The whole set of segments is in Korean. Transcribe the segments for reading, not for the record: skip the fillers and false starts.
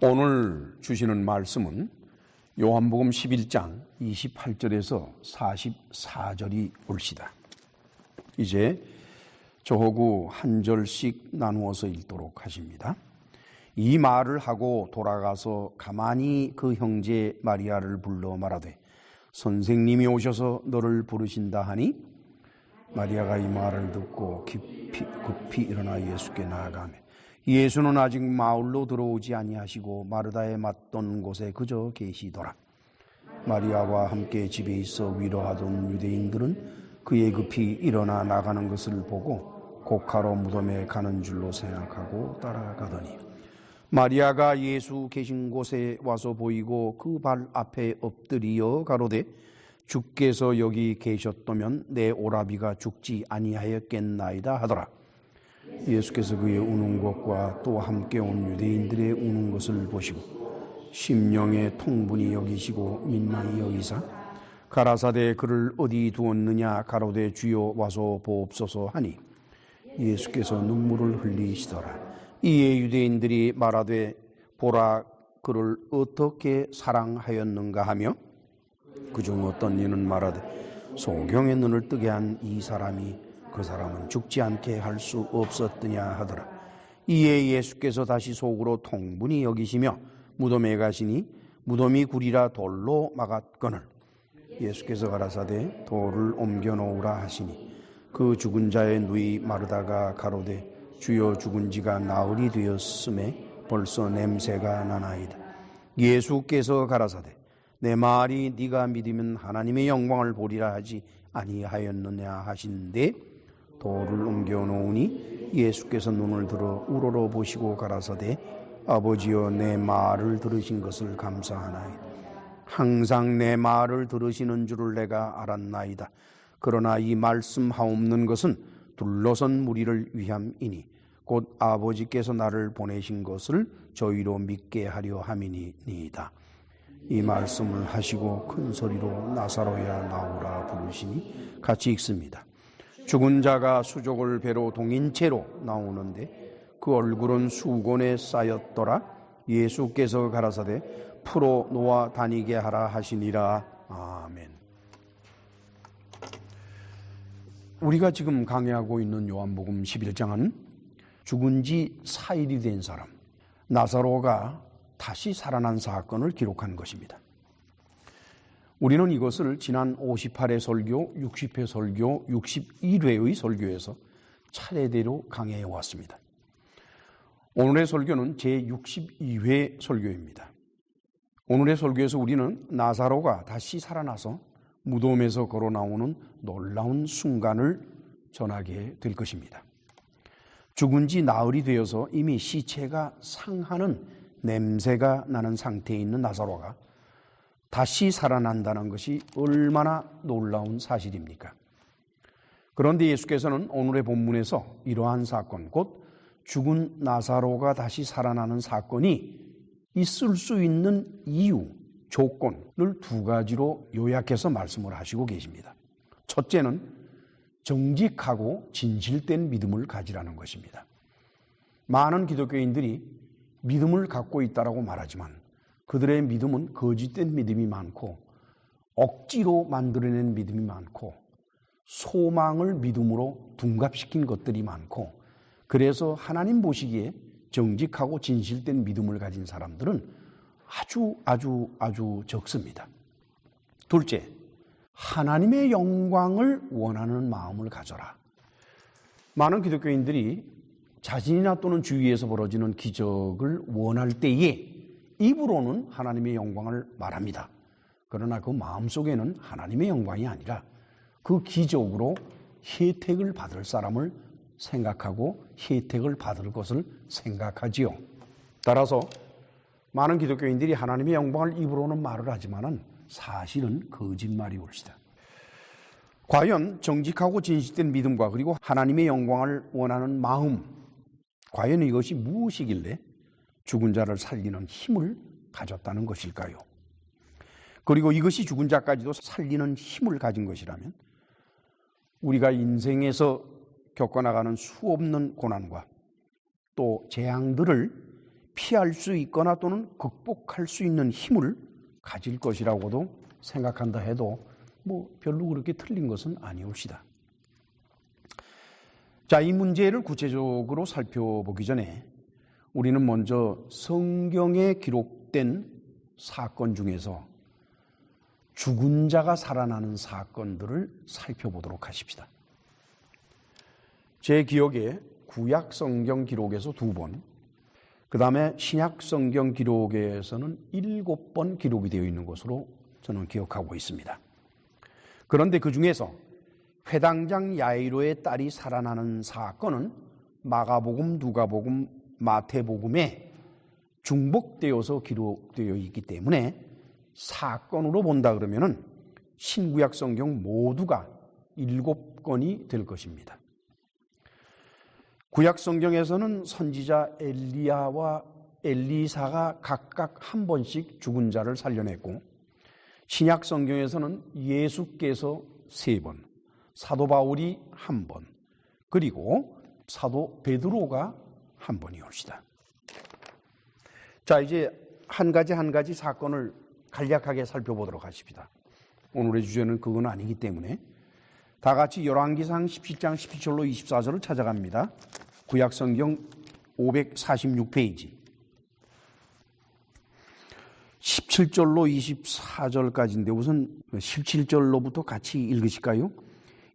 오늘 주시는 말씀은 요한복음 11장 28절에서 44절이 올시다. 이제 저하고 한 절씩 나누어서 읽도록 하십니다. 이 말을 하고 돌아가서 가만히 그 형제 마리아를 불러 말하되 선생님이 오셔서 너를 부르신다 하니 마리아가 이 말을 듣고 급히 일어나 예수께 나아가며 예수는 아직 마을로 들어오지 아니하시고 마르다에 맞던 곳에 그저 계시더라. 마리아와 함께 집에 있어 위로하던 유대인들은 그의 급히 일어나 나가는 것을 보고 곡하러 무덤에 가는 줄로 생각하고 따라가더니 마리아가 예수 계신 곳에 와서 보이고 그 발 앞에 엎드리어 가로되 주께서 여기 계셨다면 내 오라비가 죽지 아니하였겠나이다 하더라. 예수께서 그의 우는 것과 또 함께 온 유대인들의 우는 것을 보시고 심령의 통분이 여기시고 민망히 여기사 가라사대 그를 어디 두었느냐 가로되 주여 와서 보옵소서 하니 예수께서 눈물을 흘리시더라. 이에 유대인들이 말하되 보라 그를 어떻게 사랑하였는가 하며 그중 어떤 이는 말하되 소경의 눈을 뜨게 한 이 사람이 그 사람은 죽지 않게 할 수 없었더냐 하더라. 이에 예수께서 다시 속으로 통분히 여기시며 무덤에 가시니 무덤이 구리라 돌로 막았거늘 예수께서 가라사대 돌을 옮겨 놓으라 하시니 그 죽은 자의 누이 마르다가 가로되 주여 죽은 지가 나흘이 되었음에 벌써 냄새가 나나이다. 예수께서 가라사대 내 말이 네가 믿으면 하나님의 영광을 보리라 하지 아니하였느냐 하신데 돌을 옮겨 놓으니 예수께서 눈을 들어 우러러 보시고 가라사대 아버지여 내 말을 들으신 것을 감사하나이다. 항상 내 말을 들으시는 줄을 내가 알았나이다. 그러나 이 말씀하옵는 것은 둘러선 무리를 위함이니 곧 아버지께서 나를 보내신 것을 저희로 믿게 하려 함이니이다. 이 말씀을 하시고 큰 소리로 나사로야 나오라 부르시니 같이 읽습니다. 죽은 자가 수족을 베로 동인 채로 나오는데 그 얼굴은 수건에 쌓였더라. 예수께서 가라사대 풀어 놓아 다니게 하라 하시니라. 아멘. 우리가 지금 강해하고 있는 요한복음 11장은 죽은 지 4일이 된 사람 나사로가 다시 살아난 사건을 기록한 것입니다. 우리는 이것을 지난 58회 설교, 60회 설교, 61회의 설교에서 차례대로 강해해 왔습니다. 오늘의 설교는 제62회 설교입니다. 오늘의 설교에서 우리는 나사로가 다시 살아나서 무덤에서 걸어 나오는 놀라운 순간을 전하게 될 것입니다. 죽은 지 나흘이 되어서 이미 시체가 상하는 냄새가 나는 상태에 있는 나사로가 다시 살아난다는 것이 얼마나 놀라운 사실입니까? 그런데 예수께서는 오늘의 본문에서 이러한 사건, 곧 죽은 나사로가 다시 살아나는 사건이 있을 수 있는 이유, 조건을 두 가지로 요약해서 말씀을 하시고 계십니다. 첫째는 정직하고 진실된 믿음을 가지라는 것입니다. 많은 기독교인들이 믿음을 갖고 있다라고 말하지만 그들의 믿음은 거짓된 믿음이 많고 억지로 만들어낸 믿음이 많고 소망을 믿음으로 둔갑시킨 것들이 많고 그래서 하나님 보시기에 정직하고 진실된 믿음을 가진 사람들은 아주 적습니다. 둘째, 하나님의 영광을 원하는 마음을 가져라. 많은 기독교인들이 자신이나 또는 주위에서 벌어지는 기적을 원할 때에 입으로는 하나님의 영광을 말합니다. 그러나 그 마음속에는 하나님의 영광이 아니라 그 기적으로 혜택을 받을 사람을 생각하고 혜택을 받을 것을 생각하지요. 따라서 많은 기독교인들이 하나님의 영광을 입으로는 말을 하지만은 사실은 거짓말이 옳시다. 과연 정직하고 진실된 믿음과 그리고 하나님의 영광을 원하는 마음, 과연 이것이 무엇이길래 죽은 자를 살리는 힘을 가졌다는 것일까요? 그리고 이것이 죽은 자까지도 살리는 힘을 가진 것이라면 우리가 인생에서 겪어나가는 수없는 고난과 또 재앙들을 피할 수 있거나 또는 극복할 수 있는 힘을 가질 것이라고도 생각한다 해도 별로 그렇게 틀린 것은 아니옵시다. 자, 이 문제를 구체적으로 살펴보기 전에 우리는 먼저 성경에 기록된 사건 중에서 죽은 자가 살아나는 사건들을 살펴보도록 하십시다. 제 기억에 구약 성경 기록에서 2번, 그 다음에 신약 성경 기록에서는 7번 기록이 되어 있는 것으로 저는 기억하고 있습니다. 그런데 그 중에서 회당장 야이로의 딸이 살아나는 사건은 마가복음, 누가복음, 마태복음에 중복되어서 기록되어 있기 때문에 사건으로 본다 그러면은 신구약 성경 모두가 7건이 될 것입니다. 구약 성경에서는 선지자 엘리야와 엘리사가 각각 한 번씩 죽은 자를 살려냈고, 신약 성경에서는 예수께서 3번, 사도 바울이 1번, 그리고 사도 베드로가 1번이옵시다. 자, 이제 한 가지 사건을 간략하게 살펴보도록 하십시다. 오늘의 주제는 그건 아니기 때문에 다 같이 열왕기상 17장 17절로 24절을 찾아갑니다. 구약 성경 546페이지 17절로 24절까지인데 우선 17절로부터 같이 읽으실까요?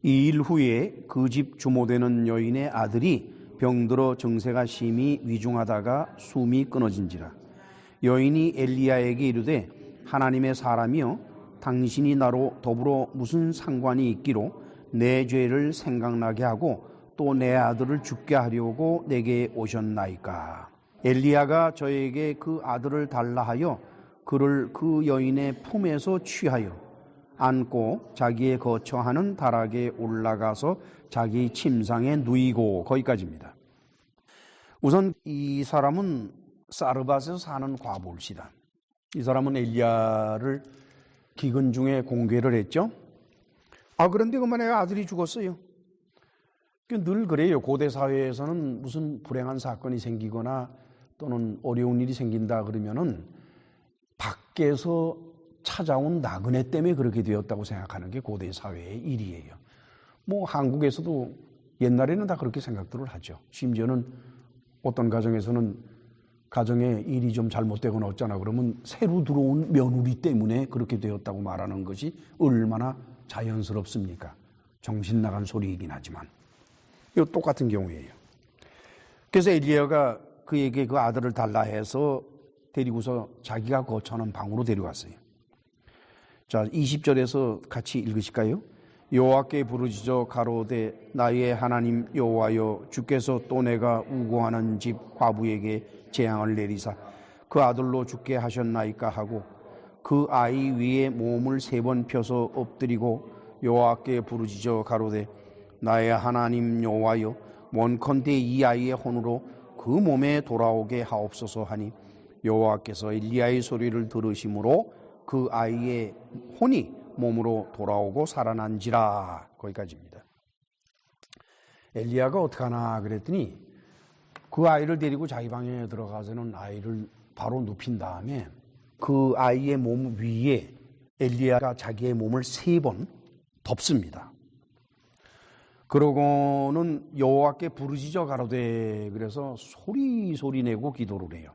이 일 후에 그 집 주모되는 여인의 아들이 병들어 정세가 심히 위중하다가 숨이 끊어진지라. 여인이 엘리야에게 이르되 하나님의 사람이여 당신이 나로 더불어 무슨 상관이 있기로 내 죄를 생각나게 하고 또 내 아들을 죽게 하려고 내게 오셨나이까. 엘리야가 저에게 그 아들을 달라 하여 그를 그 여인의 품에서 취하여 안고 자기의 거처하는 다락에 올라가서 자기 침상에 누이고, 거기까지입니다. 우선 이 사람은 사르밧에서 사는 과부입니다. 이 사람은 엘리야를 기근 중에 공개를 했죠. 그런데 그만에 아들이 죽었어요. 늘 그래요. 고대 사회에서는 무슨 불행한 사건이 생기거나 또는 어려운 일이 생긴다 그러면은 밖에서 찾아온 나그네 때문에 그렇게 되었다고 생각하는 게 고대 사회의 일이에요. 한국에서도 옛날에는 다 그렇게 생각들을 하죠. 심지어는 어떤 가정에서는 가정에 일이 좀 잘못되거나 어쩌나 그러면 새로 들어온 며느리 때문에 그렇게 되었다고 말하는 것이 얼마나 자연스럽습니까? 정신 나간 소리이긴 하지만 이거 똑같은 경우예요. 그래서 엘리야가 그에게 그 아들을 달라 해서 데리고서 자기가 거처하는 방으로 데려왔어요. 자, 20절에서 같이 읽으실까요? 여호와께 부르짖어 가로되 나의 하나님 여호와여, 주께서 또 내가 우고하는 집 과부에게 재앙을 내리사 그 아들로 죽게 하셨나이까 하고 그 아이 위에 몸을 3번 펴서 엎드리고 여호와께 부르짖어 가로되 나의 하나님 여호와여, 원컨대 이 아이의 혼으로 그 몸에 돌아오게 하옵소서 하니 여호와께서 엘리야의 소리를 들으심으로 그 아이의 혼이 몸으로 돌아오고 살아난지라. 거기까지입니다. 엘리야가 어떡하나 그랬더니 그 아이를 데리고 자기 방에 들어가서는 아이를 바로 눕힌 다음에 그 아이의 몸 위에 엘리야가 자기의 몸을 3번 덮습니다. 그러고는 여호와께 부르짖어 가로되, 그래서 소리 내고 기도를 해요.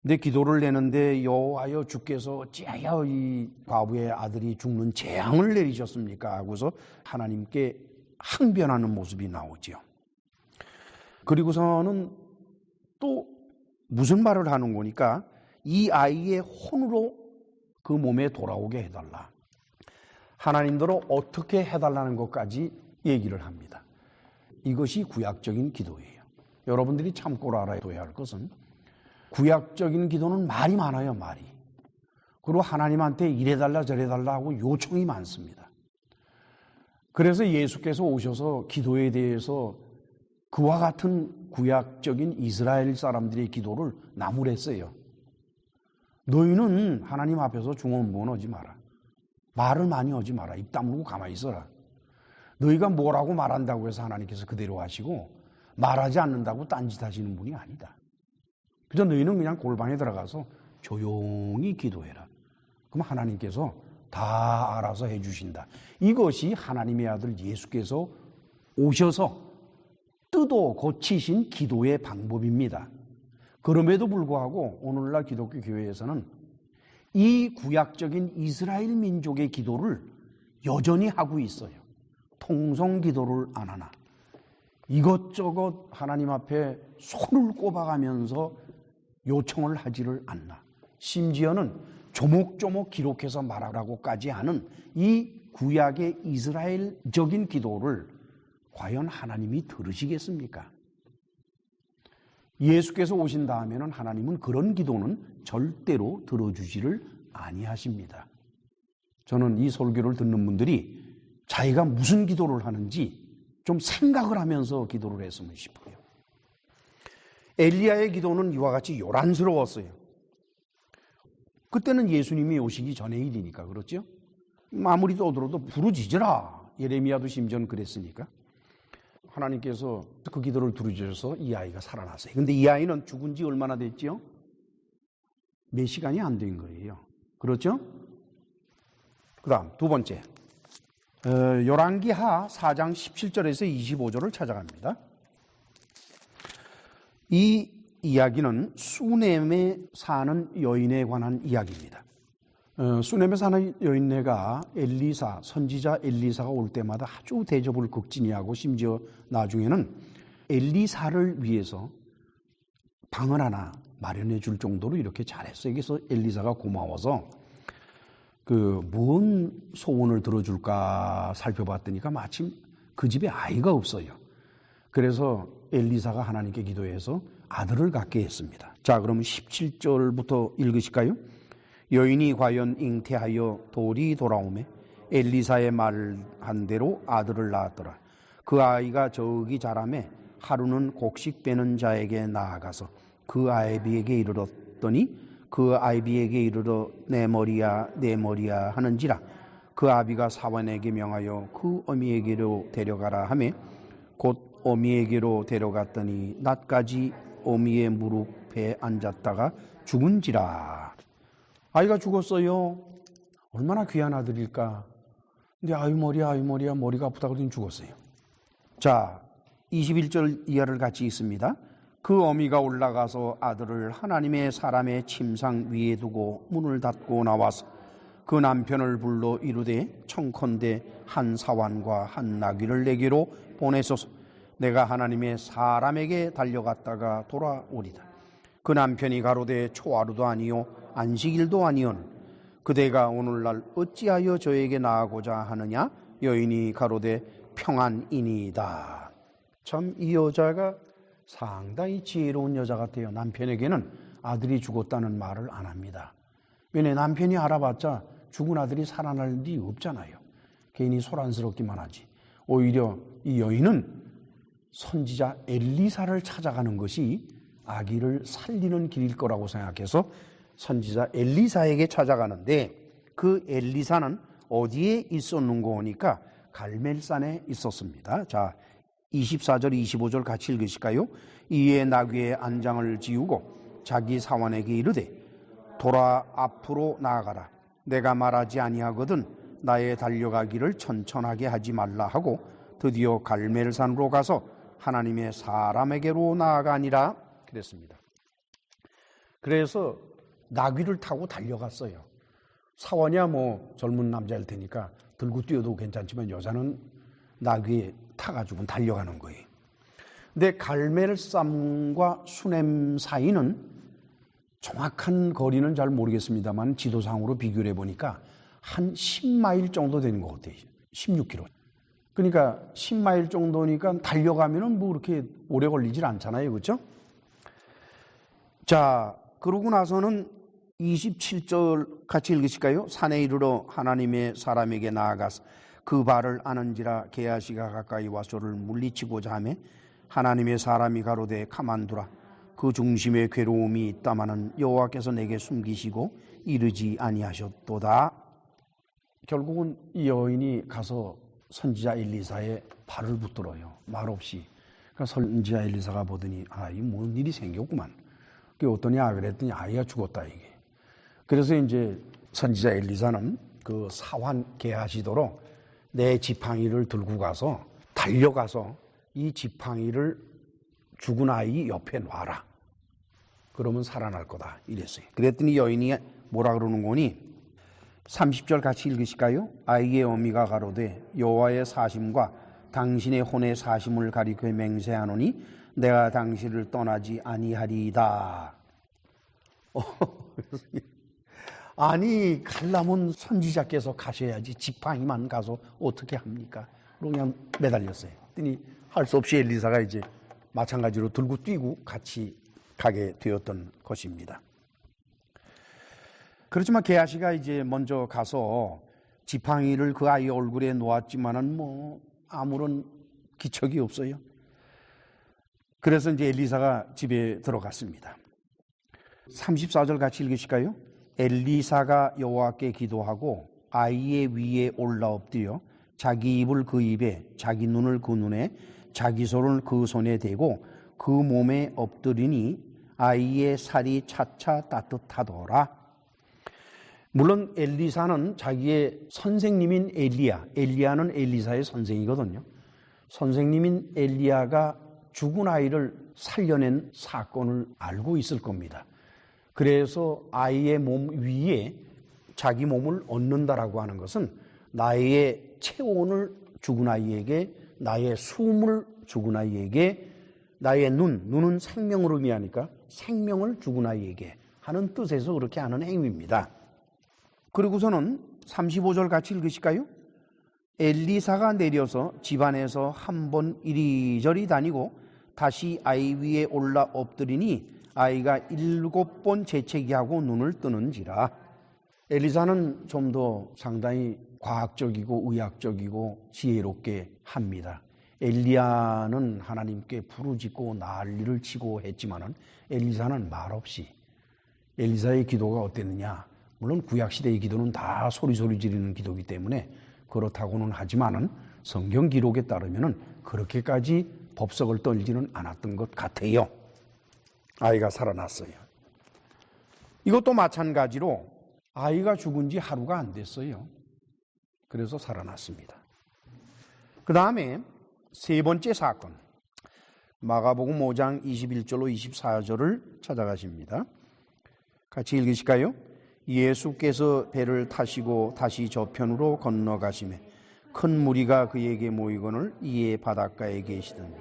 근데 기도를 내는데 여호와여, 주께서 어찌하여 이 과부의 아들이 죽는 재앙을 내리셨습니까? 하고서 하나님께 항변하는 모습이 나오죠. 그리고서는 또 무슨 말을 하는 거니까 이 아이의 혼으로 그 몸에 돌아오게 해달라. 하나님대로 어떻게 해달라는 것까지 얘기를 합니다. 이것이 구약적인 기도예요. 여러분들이 참고로 알아둬야 할 것은 구약적인 기도는 말이 많아요, 말이. 그리고 하나님한테 이래달라 저래달라 하고 요청이 많습니다. 그래서 예수께서 오셔서 기도에 대해서 그와 같은 구약적인 이스라엘 사람들의 기도를 나무랬어요. 너희는 하나님 앞에서 중언부언하지 마라. 말을 많이 하지 마라. 입 다물고 가만히 있어라. 너희가 뭐라고 말한다고 해서 하나님께서 그대로 하시고 말하지 않는다고 딴짓 하시는 분이 아니다. 그래서 너희는 그냥 골방에 들어가서 조용히 기도해라. 그럼 하나님께서 다 알아서 해주신다. 이것이 하나님의 아들 예수께서 오셔서 뜻도 고치신 기도의 방법입니다. 그럼에도 불구하고 오늘날 기독교 교회에서는 이 구약적인 이스라엘 민족의 기도를 여전히 하고 있어요. 통성 기도를 안 하나. 이것저것 하나님 앞에 손을 꼽아가면서 요청을 하지를 않나. 심지어는 조목조목 기록해서 말하라고까지 하는 이 구약의 이스라엘적인 기도를 과연 하나님이 들으시겠습니까? 예수께서 오신 다음에는 하나님은 그런 기도는 절대로 들어주지를 아니하십니다. 저는 이 설교를 듣는 분들이 자기가 무슨 기도를 하는지 좀 생각을 하면서 기도를 했으면 싶어요. 엘리야의 기도는 이와 같이 요란스러웠어요. 그때는 예수님이 오시기 전의 일이니까 그렇죠? 아무리 떠들어도 부르짖으라. 예레미야도 심지어 그랬으니까. 하나님께서 그 기도를 들어주셔서 이 아이가 살아났어요. 근데 이 아이는 죽은 지 얼마나 됐죠? 몇 시간이 안 된 거예요. 그렇죠? 그 다음 두 번째, 열왕기하 4장 17절에서 25절을 찾아갑니다. 이 이야기는 수넴에 사는 여인에 관한 이야기입니다. 수넴에 사는 여인네가 엘리사, 선지자 엘리사가 올 때마다 아주 대접을 극진히 하고 심지어 나중에는 엘리사를 위해서 방을 하나 마련해 줄 정도로 이렇게 잘했어요. 그래서 엘리사가 고마워서 뭔 소원을 들어줄까 살펴봤더니까 마침 그 집에 아이가 없어요. 그래서 엘리사가 하나님께 기도해서 아들을 갖게 했습니다. 자, 그러면 17절부터 읽으실까요? 여인이 과연 잉태하여 돌이 돌아오매 엘리사의 말한 대로 아들을 낳았더라. 그 아이가 저기 자라매 하루는 곡식 빼는 자에게 나아가서 그 아이비에게 이르렀더니 그 아이비에게 이르러 내 머리야 내 머리야 하는지라. 그 아비가 사환에게 명하여 그 어미에게로 데려가라 하매 곧 어미에게로 데려갔더니 낮까지 어미의 무릎에 앉았다가 죽은지라. 아이가 죽었어요. 얼마나 귀한 아들일까. 근데 아유 머리야 머리가 아프다고 그러더니 죽었어요. 자, 21절 이하를 같이 읽습니다. 그 어미가 올라가서 아들을 하나님의 사람의 침상 위에 두고 문을 닫고 나와서 그 남편을 불러 이르되 청컨대 한 사환과 한 나귀를 내게로 보내소서. 내가 하나님의 사람에게 달려갔다가 돌아오리다. 그 남편이 가로되 초하루도 아니요 안식일도 아니온 그대가 오늘날 어찌하여 저에게 나아가고자 하느냐. 여인이 가로되 평안이니이다. 참 이 여자가 상당히 지혜로운 여자 같아요. 남편에게는 아들이 죽었다는 말을 안 합니다. 왜냐, 남편이 알아봤자 죽은 아들이 살아날 일이 없잖아요. 괜히 소란스럽기만 하지. 오히려 이 여인은 선지자 엘리사를 찾아가는 것이 아기를 살리는 길일 거라고 생각해서 선지자 엘리사에게 찾아가는데, 그 엘리사는 어디에 있었는고 하니까 갈멜산에 있었습니다. 자, 24절 25절 같이 읽으실까요? 이에 나귀의 안장을 지우고 자기 사환에게 이르되 돌아 앞으로 나아가라. 내가 말하지 아니하거든 나의 달려가기를 천천하게 하지 말라 하고 드디어 갈멜산으로 가서 하나님의 사람에게로 나아가니라 그랬습니다. 그래서 나귀를 타고 달려갔어요. 사원이야 뭐 젊은 남자일 테니까 들고 뛰어도 괜찮지만 여자는 나귀에 타가지고 달려가는 거예요. 근데 갈멜산과 수넴 사이는 정확한 거리는 잘 모르겠습니다만 지도상으로 비교를 해보니까 한 10마일 정도 되는 것 같아요. 16km. 그러니까 10마일 정도니까 달려가면은 뭐 그렇게 오래 걸리질 않잖아요. 그렇죠? 자, 그러고 나서는 27절 같이 읽으실까요? 산에 이르러 하나님의 사람에게 나아가서 그 발을 아는지라. 게하시가 가까이 와 저를 물리치고자 하며 하나님의 사람이 가로되 가만두라. 그 중심에 괴로움이 있다마는 여호와께서 내게 숨기시고 이르지 아니하셨도다. 결국은 이 여인이 가서 선지자 엘리사의 발을 붙들어요. 말없이. 그러니까 선지자 엘리사가 보더니 이 뭔 일이 생겼구만. 그게 어떠냐 그랬더니 아이가 죽었다 이게. 그래서 이제 선지자 엘리사는 그 사환 게하시도록 내 지팡이를 들고 가서 달려가서 이 지팡이를 죽은 아이 옆에 놔라. 그러면 살아날 거다 이랬어요. 그랬더니 여인이 뭐라 그러는 거니? 30절 같이 읽으실까요? 아이의 어미가 가로되 여호와의 사심과 당신의 혼의 사심을 가리켜 맹세하노니 내가 당신을 떠나지 아니하리이다. 아니 가려면 선지자께서 가셔야지 지팡이만 가서 어떻게 합니까? 그냥 매달렸어요. 그랬더니 할 수 없이 엘리사가 이제 마찬가지로 들고 뛰고 같이 가게 되었던 것입니다. 그렇지만 게하시가 이제 먼저 가서 지팡이를 그 아이 얼굴에 놓았지만은 뭐 아무런 기척이 없어요. 그래서 이제 엘리사가 집에 들어갔습니다. 34절 같이 읽으실까요? 엘리사가 여호와께 기도하고 아이의 위에 올라 엎드려 자기 입을 그 입에 자기 눈을 그 눈에 자기 손을 그 손에 대고 그 몸에 엎드리니 아이의 살이 차차 따뜻하더라. 물론 엘리사는 자기의 선생님인 엘리야는 엘리사의 선생이거든요. 선생님인 엘리야가 죽은 아이를 살려낸 사건을 알고 있을 겁니다. 그래서 아이의 몸 위에 자기 몸을 얹는다라고 하는 것은 나의 체온을 죽은 아이에게, 나의 숨을 죽은 아이에게, 나의 눈은 생명을 의미하니까 생명을 죽은 아이에게 하는 뜻에서 그렇게 하는 행위입니다. 그리고서는 35절 같이 읽으실까요? 엘리사가 내려서 집안에서 한 번 이리저리 다니고 다시 아이 위에 올라 엎드리니 아이가 7번 재채기하고 눈을 뜨는지라. 엘리사는 좀 더 상당히 과학적이고 의학적이고 지혜롭게 합니다. 엘리야는 하나님께 부르짖고 난리를 치고 했지만은 엘리사는 말없이. 엘리사의 기도가 어땠느냐? 물론 구약시대의 기도는 다 소리소리 지르는 기도이기 때문에 그렇다고는 하지만은 성경 기록에 따르면은 그렇게까지 법석을 떨지는 않았던 것 같아요. 아이가 살아났어요. 이것도 마찬가지로 아이가 죽은 지 하루가 안 됐어요. 그래서 살아났습니다. 그 다음에 세 번째 사건, 마가복음 5장 21절로 24절을 찾아가십니다. 같이 읽으실까요? 예수께서 배를 타시고 다시 저편으로 건너가시매 큰 무리가 그에게 모이거늘 이에 바닷가에 계시더니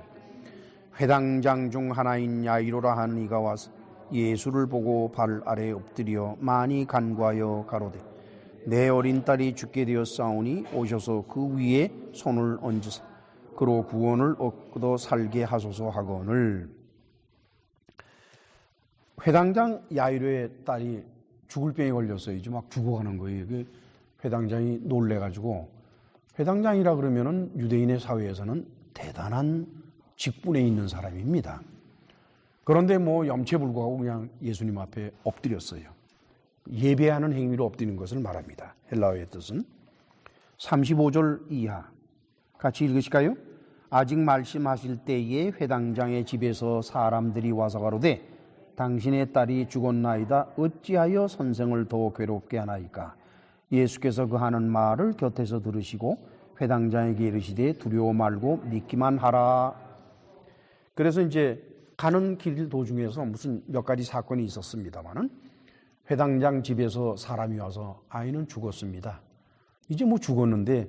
회당장 중 하나인 야이로라 하는 이가 와서 예수를 보고 발 아래 엎드려 많이 간구하여 가로되 내 어린 딸이 죽게 되었사오니 오셔서 그 위에 손을 얹으사 그로 구원을 얻고 살게 하소서 하거늘. 회당장 야이로의 딸이 죽을 병에 걸렸어요. 이제 막 죽어가는 거예요. 그 회당장이 놀래가지고, 회당장이라 그러면은 유대인의 사회에서는 대단한 직분에 있는 사람입니다. 그런데 뭐 염치불구하고 그냥 예수님 앞에 엎드렸어요. 예배하는 행위로 엎드리는 것을 말합니다. 헬라어의 뜻은. 35절 이하 같이 읽으실까요? 아직 말씀하실 때에 회당장의 집에서 사람들이 와서 가로되 당신의 딸이 죽었나이다. 어찌하여 선생을 더 괴롭게 하나이까? 예수께서 그 하는 말을 곁에서 들으시고 회당장에게 이르시되 두려워 말고 믿기만 하라. 그래서 이제 가는 길 도중에서 무슨 몇 가지 사건이 있었습니다만은 회당장 집에서 사람이 와서 아이는 죽었습니다. 이제 뭐 죽었는데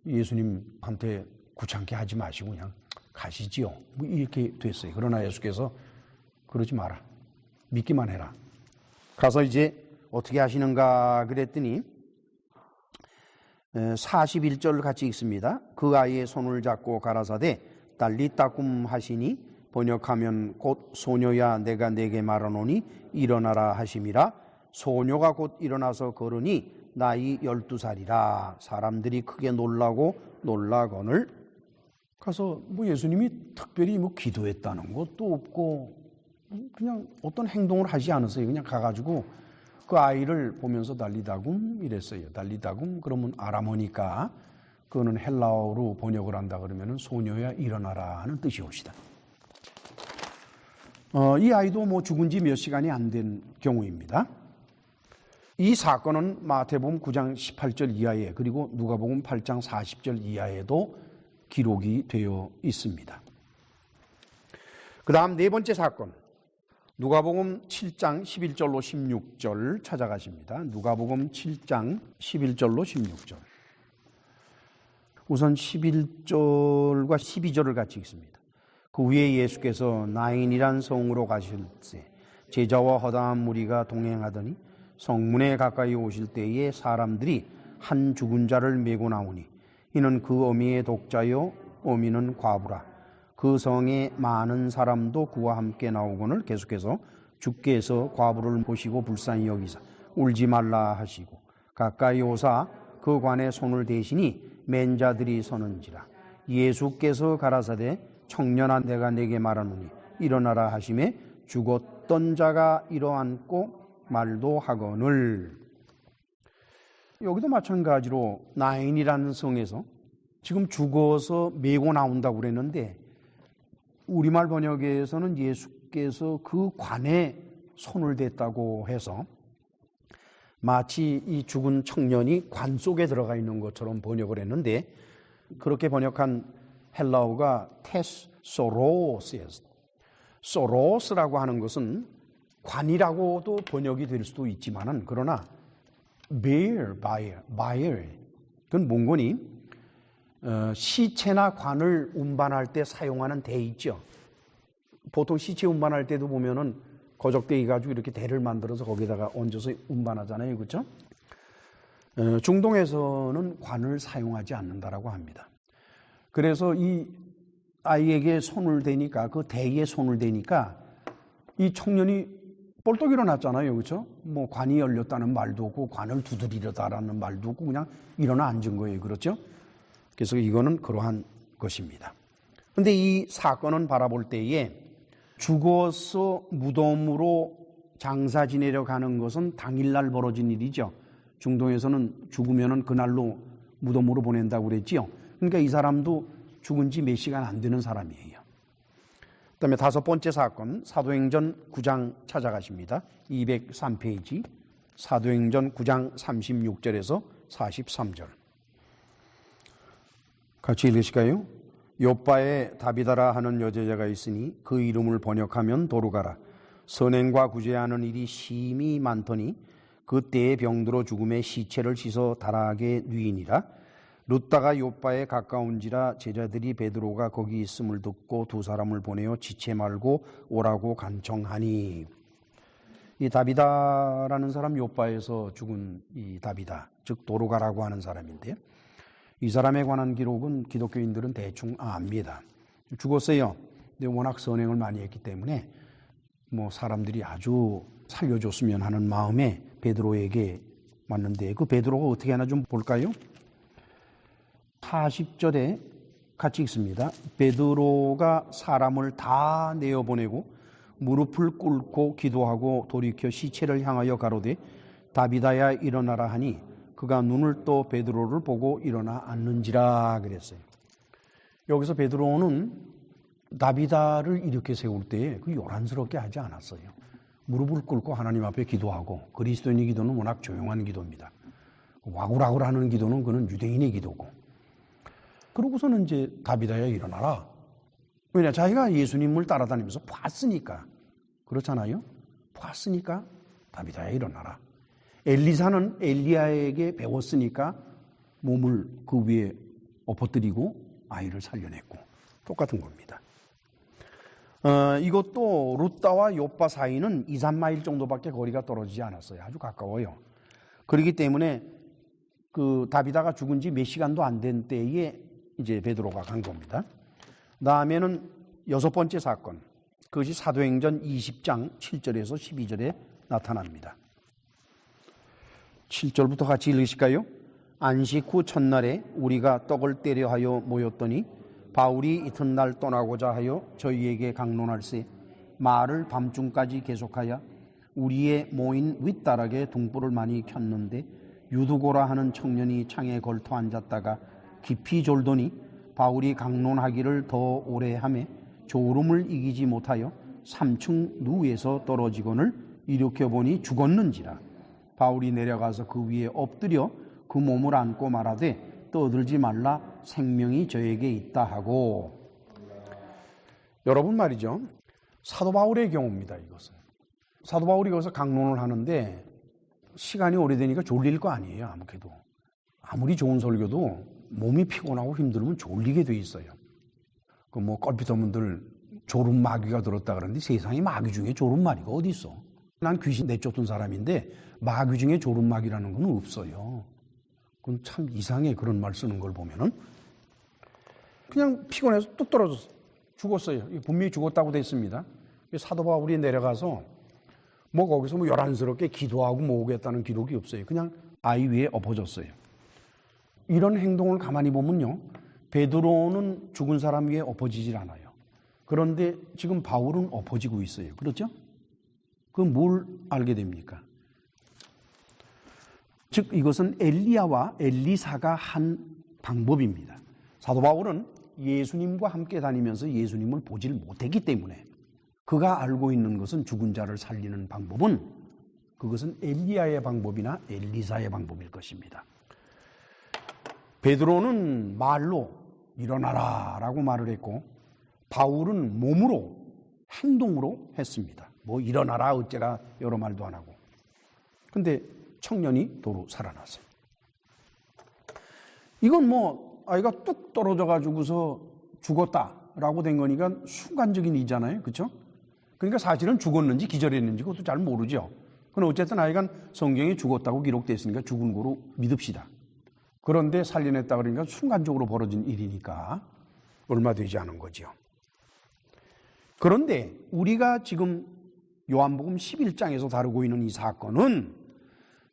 예수님한테 구찮게 하지 마시고 그냥 가시지요. 뭐 이렇게 됐어요. 그러나 예수께서 그러지 마라. 믿기만 해라. 가서 이제 어떻게 하시는가 그랬더니 41절 같이 읽습니다. 그 아이의 손을 잡고 가라사대 달리따쿰 하시니 번역하면 곧 소녀야 내가 내게 말하노니 일어나라 하심이라. 소녀가 곧 일어나서 걸으니 나이 12살이라. 사람들이 크게 놀라거늘. 가서 뭐 예수님이 특별히 뭐 기도했다는 것도 없고 그냥 어떤 행동을 하지 않았어요. 그냥 가가지고 그 아이를 보면서 달리다굼 이랬어요. 달리다굼 그러면 아람어니까 그거는 헬라어로 번역을 한다 그러면은 소녀야 일어나라 하는 뜻이 옵시다. 이 아이도 뭐 죽은 지 몇 시간이 안 된 경우입니다. 이 사건은 마태복음 9장 18절 이하에 그리고 누가복음 8장 40절 이하에도 기록이 되어 있습니다. 그 다음 네 번째 사건, 누가복음 7장 11절로 16절 찾아가십니다. 누가복음 7장 11절로 16절. 우선 11절과 12절을 같이 읽습니다. 그 후에 예수께서 나인이란 성으로 가실 때 제자와 허다한 무리가 동행하더니 성문에 가까이 오실 때에 사람들이 한 죽은 자를 메고 나오니 이는 그 어미의 독자요 어미는 과부라. 그 성에 많은 사람도 그와 함께 나오거늘 계속해서 주께서 과부를 보시고 불쌍히 여기사 울지 말라 하시고 가까이 오사 그 관에 손을 대시니 맨 자들이 서는지라. 예수께서 가라사대 청년아 내가 내게 말하노니 일어나라 하시매 죽었던 자가 일어앉고 말도 하거늘. 여기도 마찬가지로 나인이라는 성에서 지금 죽어서 메고 나온다고 그랬는데 우리말 번역에서는 예수께서 그 관에 손을 댔다고 해서 마치 이 죽은 청년이 관 속에 들어가 있는 것처럼 번역을 했는데 그렇게 번역한 헬라어가 테소로스예요. 소로스라고 하는 것은 관이라고도 번역이 될 수도 있지만은 그러나 bear, 그건 몽고니 시체나 관을 운반할 때 사용하는 대 있죠. 보통 시체 운반할 때도 보면은 거적대기 가지고 이렇게 대를 만들어서 거기다가 얹어서 운반하잖아요, 그렇죠? 중동에서는 관을 사용하지 않는다라고 합니다. 그래서 이 아이에게 손을 대니까 그 대에 손을 대니까 이 청년이 벌떡 일어났잖아요, 그렇죠? 뭐 관이 열렸다는 말도 없고 관을 두드리려다라는 말도 없고 그냥 일어나 앉은 거예요, 그렇죠? 그래서 이거는 그러한 것입니다. 그런데 이 사건은 바라볼 때에 죽어서 무덤으로 장사 지내려 가는 것은 당일날 벌어진 일이죠. 중동에서는 죽으면은 그날로 무덤으로 보낸다고 그랬지요. 그러니까 이 사람도 죽은 지 몇 시간 안 되는 사람이에요. 그다음에 다섯 번째 사건, 사도행전 9장 찾아가십니다. 203페이지, 사도행전 9장 36절에서 43절. 같이 읽으실까요? 요빠에 다비다라 하는 여제자가 있으니 그 이름을 번역하면 도르가라. 선행과 구제하는 일이 심히 많더니 그때의 병들어 죽음의 시체를 씻어 다락에 누이니라. 룻다가 요빠에 가까운지라 제자들이 베드로가 거기 있음을 듣고 두 사람을 보내어 지체 말고 오라고 간청하니. 이 다비다라는 사람, 요빠에서 죽은 이 다비다, 즉 도르가라고 하는 사람인데요. 이 사람에 관한 기록은 기독교인들은 대충 압니다. 죽었어요. 근데 워낙 선행을 많이 했기 때문에 뭐 사람들이 아주 살려줬으면 하는 마음에 베드로에게 왔는데 그 베드로가 어떻게 하나 좀 볼까요? 40절에 같이 읽습니다. 베드로가 사람을 다 내어보내고 무릎을 꿇고 기도하고 돌이켜 시체를 향하여 가로되 다비다야 일어나라 하니 그가 눈을 떠 베드로를 보고 일어나 앉는지라 그랬어요. 여기서 베드로는 다비다를 이렇게 세울 때에 그 요란스럽게 하지 않았어요. 무릎을 꿇고 하나님 앞에 기도하고, 그리스도인의 기도는 워낙 조용한 기도입니다. 와글와글 하는 기도는 그는 유대인의 기도고. 그러고서는 이제 다비다야 일어나라. 왜냐, 자기가 예수님을 따라다니면서 봤으니까. 그렇잖아요. 봤으니까 다비다야 일어나라. 엘리사는 엘리야에게 배웠으니까 몸을 그 위에 엎어뜨리고 아이를 살려냈고 똑같은 겁니다. 이것도 룻다와 요빠 사이는 2, 3마일 정도밖에 거리가 떨어지지 않았어요. 아주 가까워요. 그렇기 때문에 그 다비다가 죽은 지 몇 시간도 안 된 때에 이제 베드로가 간 겁니다. 다음에는 여섯 번째 사건, 그것이 사도행전 20장 7절에서 12절에 나타납니다. 7절부터 같이 읽으실까요? 안식 후 첫날에 우리가 떡을 떼려 하여 모였더니 바울이 이튿날 떠나고자 하여 저희에게 강론할세 말을 밤중까지 계속하여 우리의 모인 윗다락에 등불을 많이 켰는데 유두고라 하는 청년이 창에 걸터 앉았다가 깊이 졸더니 바울이 강론하기를 더 오래 하매 졸음을 이기지 못하여 3층 누에서 떨어지거늘 일으켜보니 죽었는지라. 바울이 내려가서 그 위에 엎드려 그 몸을 안고 말하되 떠들지 말라, 생명이 저에게 있다 하고. 여러분 말이죠, 사도 바울의 경우입니다. 이것은 사도 바울이 거기서 강론을 하는데 시간이 오래되니까 졸릴 거 아니에요. 아무래도 아무리 좋은 설교도 몸이 피곤하고 힘들면 졸리게 돼 있어요. 그 뭐 껄핏어문들 졸음 마귀가 들었다 그러는데 세상에 마귀 중에 졸음 마귀가 어디 있어? 난 귀신 내쫓은 사람인데 마귀 중에 졸음 마귀라는 건 없어요. 그건 참 이상해. 그런 말 쓰는 걸 보면은 그냥 피곤해서 뚝 떨어졌어. 죽었어요. 분명히 죽었다고 됐습니다. 사도 바울이 내려가서 뭐 거기서 뭐 요란스럽게 기도하고 모으겠다는 기록이 없어요. 그냥 아이 위에 엎어졌어요. 이런 행동을 가만히 보면요, 베드로는 죽은 사람 위에 엎어지질 않아요. 그런데 지금 바울은 엎어지고 있어요. 그렇죠? 그럼 뭘 알게 됩니까? 즉 이것은 엘리야와 엘리사가 한 방법입니다. 사도 바울은 예수님과 함께 다니면서 예수님을 보질 못했기 때문에 그가 알고 있는 것은 죽은 자를 살리는 방법은 그것은 엘리야의 방법이나 엘리사의 방법일 것입니다. 베드로는 말로 일어나라 라고 말을 했고 바울은 몸으로, 행동으로 했습니다. 뭐 일어나라 어째라 여러 말도 안 하고. 근데 청년이 도로 살아났어요. 이건 뭐 아이가 뚝 떨어져 가지고서 죽었다라고 된 거니까 순간적인 일이잖아요. 그렇죠? 그러니까 사실은 죽었는지 기절했는지 그것도 잘 모르죠. 그럼 어쨌든 아이가 성경에 죽었다고 기록되어 있으니까 죽은 거로 믿읍시다. 그런데 살려냈다 그러니까 순간적으로 벌어진 일이니까 얼마 되지 않은 거죠. 그런데 우리가 지금 요한복음 11장에서 다루고 있는 이 사건은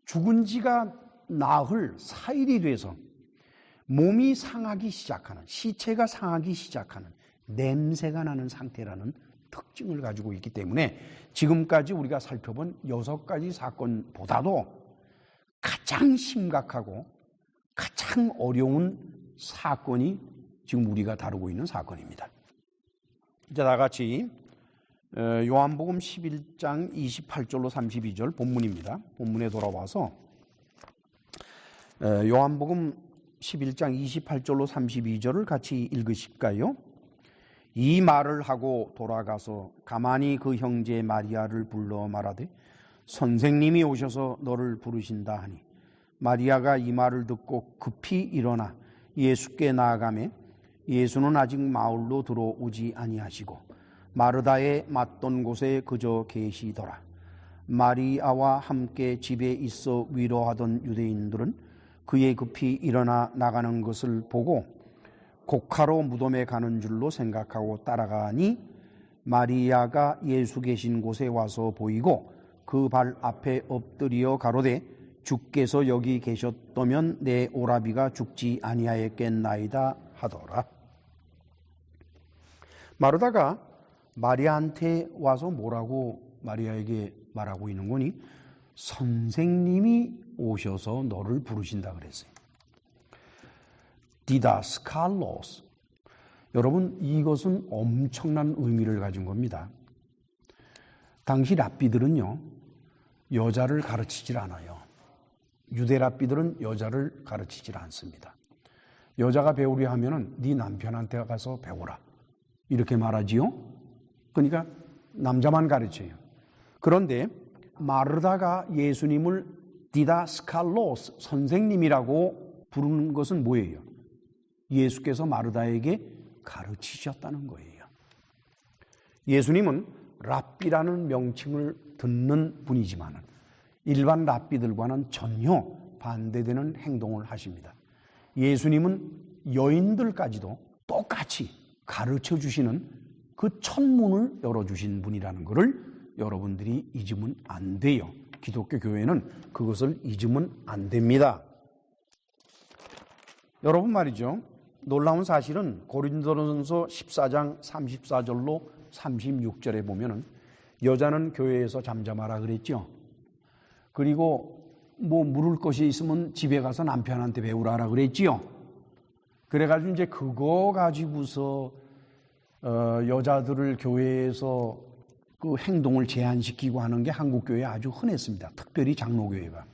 죽은 지가 나흘, 4일이 돼서 몸이 상하기 시작하는, 시체가 상하기 시작하는, 냄새가 나는 상태라는 특징을 가지고 있기 때문에 지금까지 우리가 살펴본 6가지 사건보다도 가장 심각하고 가장 어려운 사건이 지금 우리가 다루고 있는 사건입니다. 이제 다 같이 요한복음 11장 28절로 32절 본문입니다. 본문에 돌아와서 요한복음 11장 28절로 32절을 같이 읽으실까요? 이 말을 하고 돌아가서 가만히 그 형제 마리아를 불러 말하되 선생님이 오셔서 너를 부르신다 하니 마리아가 이 말을 듣고 급히 일어나 예수께 나아가매 예수는 아직 마을로 들어오지 아니하시고 마르다에 맞던 곳에 그저 계시더라. 마리아와 함께 집에 있어 위로하던 유대인들은 그의 급히 일어나 나가는 것을 보고 곡하러 무덤에 가는 줄로 생각하고 따라가니 마리아가 예수 계신 곳에 와서 보이고 그 발 앞에 엎드려 가로되 주께서 여기 계셨다면 내 오라비가 죽지 아니하였겠나이다 하더라. 마르다가 마리아한테 와서 뭐라고 마리아에게 말하고 있는 거니? 선생님이 오셔서 너를 부르신다 그랬어요. 디다스칼로스. 여러분, 이것은 엄청난 의미를 가진 겁니다. 당시 랍비들은요, 여자를 가르치질 않아요. 유대 랍비들은 여자를 가르치질 않습니다. 여자가 배우려 하면은 네 남편한테 가서 배워라 이렇게 말하지요. 그러니까 남자만 가르쳐요. 그런데 마르다가 예수님을 디다스칼로스, 선생님이라고 부르는 것은 뭐예요? 예수께서 마르다에게 가르치셨다는 거예요. 예수님은 랍비라는 명칭을 듣는 분이지만 일반 랍비들과는 전혀 반대되는 행동을 하십니다. 예수님은 여인들까지도 똑같이 가르쳐 주시는 그 천문을 열어주신 분이라는 것을 여러분들이 잊으면 안 돼요. 기독교 교회는 그것을 잊으면 안 됩니다. 여러분 말이죠. 놀라운 사실은 고린도전서 14장 34절로 36절에 보면은 여자는 교회에서 잠잠하라 그랬죠. 그리고 뭐 물을 것이 있으면 집에 가서 남편한테 배우라라 그랬지요. 그래가지고 이제 그거 가지고서 여자들을 교회에서 그 행동을 제한시키고 하는 게 한국교회에 아주 흔했습니다. 특별히 장로교회가.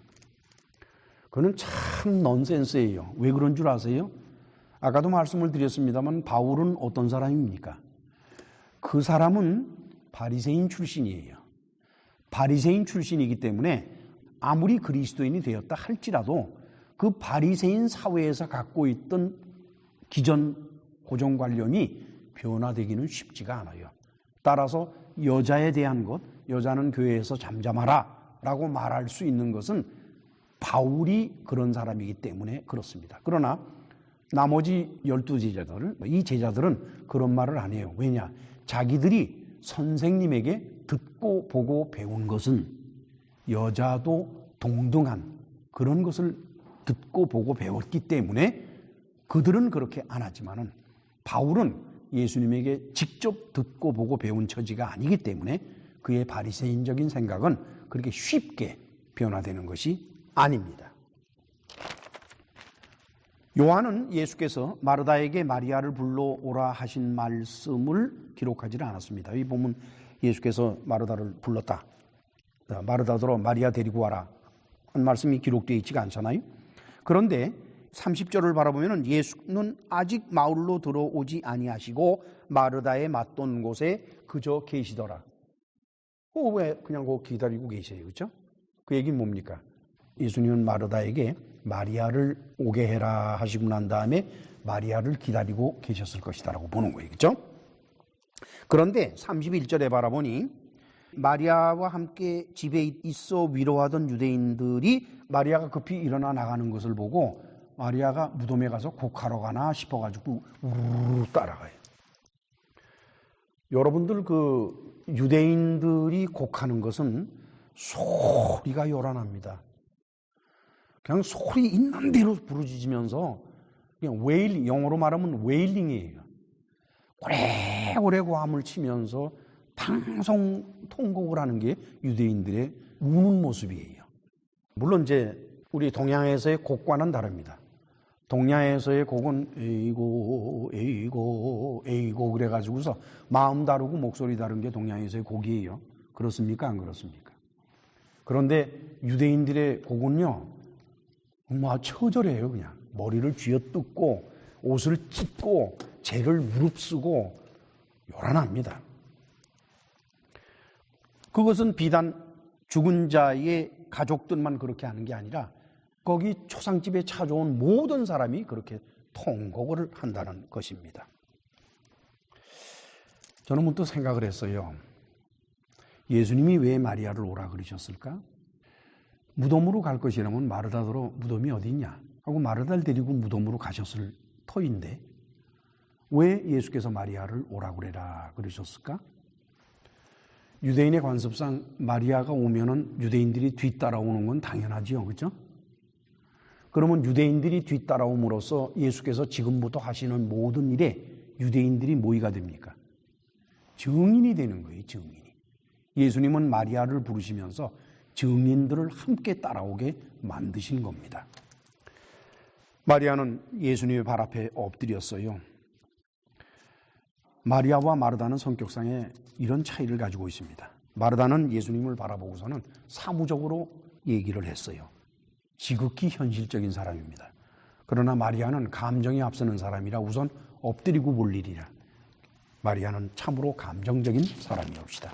그거는 참 넌센스예요. 왜 그런 줄 아세요? 아까도 말씀을 드렸습니다만 바울은 어떤 사람입니까? 그 사람은 바리새인 출신이에요. 바리새인 출신이기 때문에 아무리 그리스도인이 되었다 할지라도 그 바리새인 사회에서 갖고 있던 기존 고정관념이 변화되기는 쉽지가 않아요. 따라서 여자에 대한 것, 여자는 교회에서 잠잠하라 라고 말할 수 있는 것은 바울이 그런 사람이기 때문에 그렇습니다. 그러나 나머지 12제자들, 이 제자들은 그런 말을 안 해요. 왜냐? 자기들이 선생님에게 듣고 보고 배운 것은 여자도 동등한 그런 것을 듣고 보고 배웠기 때문에 그들은 그렇게 안 하지만은 바울은 예수님에게 직접 듣고 보고 배운 처지가 아니기 때문에 그의 바리새인적인 생각은 그렇게 쉽게 변화되는 것이 아닙니다. 요한은 예수께서 마르다에게 마리아를 불러오라 하신 말씀을 기록하지 않았습니다. 이 보면 예수께서 마르다를 불렀다. 마르다더러 마리아 데리고 와라 한 말씀이 기록되어 있지가 않잖아요. 그런데 30절을 바라보면 예수는 아직 마을로 들어오지 아니하시고 마르다의 맞던 곳에 그저 계시더라. 왜 그냥 그 기다리고 계세요? 그렇죠? 그 얘기는 뭡니까? 예수님은 마르다에게 마리아를 오게 해라 하시고 난 다음에 마리아를 기다리고 계셨을 것이다라고 보는 거예요. 그렇죠? 그런데 31절에 바라보니 마리아와 함께 집에 있어 위로하던 유대인들이 마리아가 급히 일어나 나가는 것을 보고 마리아가 무덤에 가서 곡하러 가나 싶어가지고 우르르 따라가요. 여러분들 그 유대인들이 곡하는 것은 소리가 요란합니다. 그냥 소리 있는 대로 부르짖으면서 그냥 웨일링, 영어로 말하면 웨일링이에요. 오래오래 고함을 치면서 방송 통곡을 하는 게 유대인들의 우는 모습이에요. 물론 이제 우리 동양에서의 곡과는 다릅니다. 동양에서의 곡은 에이고 에이고 에이고 그래가지고서 마음 다르고 목소리 다른 게 동양에서의 곡이에요. 그렇습니까? 안 그렇습니까? 그런데 유대인들의 곡은요, 처절해요. 그냥 머리를 쥐어뜯고 옷을 찢고 재를 무릅쓰고 요란합니다. 그것은 비단 죽은 자의 가족들만 그렇게 하는 게 아니라 거기 초상집에 찾아온 모든 사람이 그렇게 통곡을 한다는 것입니다. 저는 문득 생각을 했어요. 예수님이 왜 마리아를 오라 그러셨을까? 무덤으로 갈 것이라면 마르다더러 무덤이 어디 있냐 하고 마르다를 데리고 무덤으로 가셨을 터인데 왜 예수께서 마리아를 오라 그래라 그러셨을까? 유대인의 관습상 마리아가 오면은 유대인들이 뒤따라오는 건 당연하지요. 그렇죠? 그러면 유대인들이 뒤따라옴으로써 예수께서 지금부터 하시는 모든 일에 유대인들이 뭐가 됩니까? 증인이 되는 거예요. 증인이. 예수님은 마리아를 부르시면서 증인들을 함께 따라오게 만드신 겁니다. 마리아는 예수님의 발 앞에 엎드렸어요. 마리아와 마르다는 성격상에 이런 차이를 가지고 있습니다. 마르다는 예수님을 바라보고서는 사무적으로 얘기를 했어요. 지극히 현실적인 사람입니다. 그러나 마리아는 감정이 앞서는 사람이라 우선 엎드리고 볼 일이라. 마리아는 참으로 감정적인 사람이옵시다.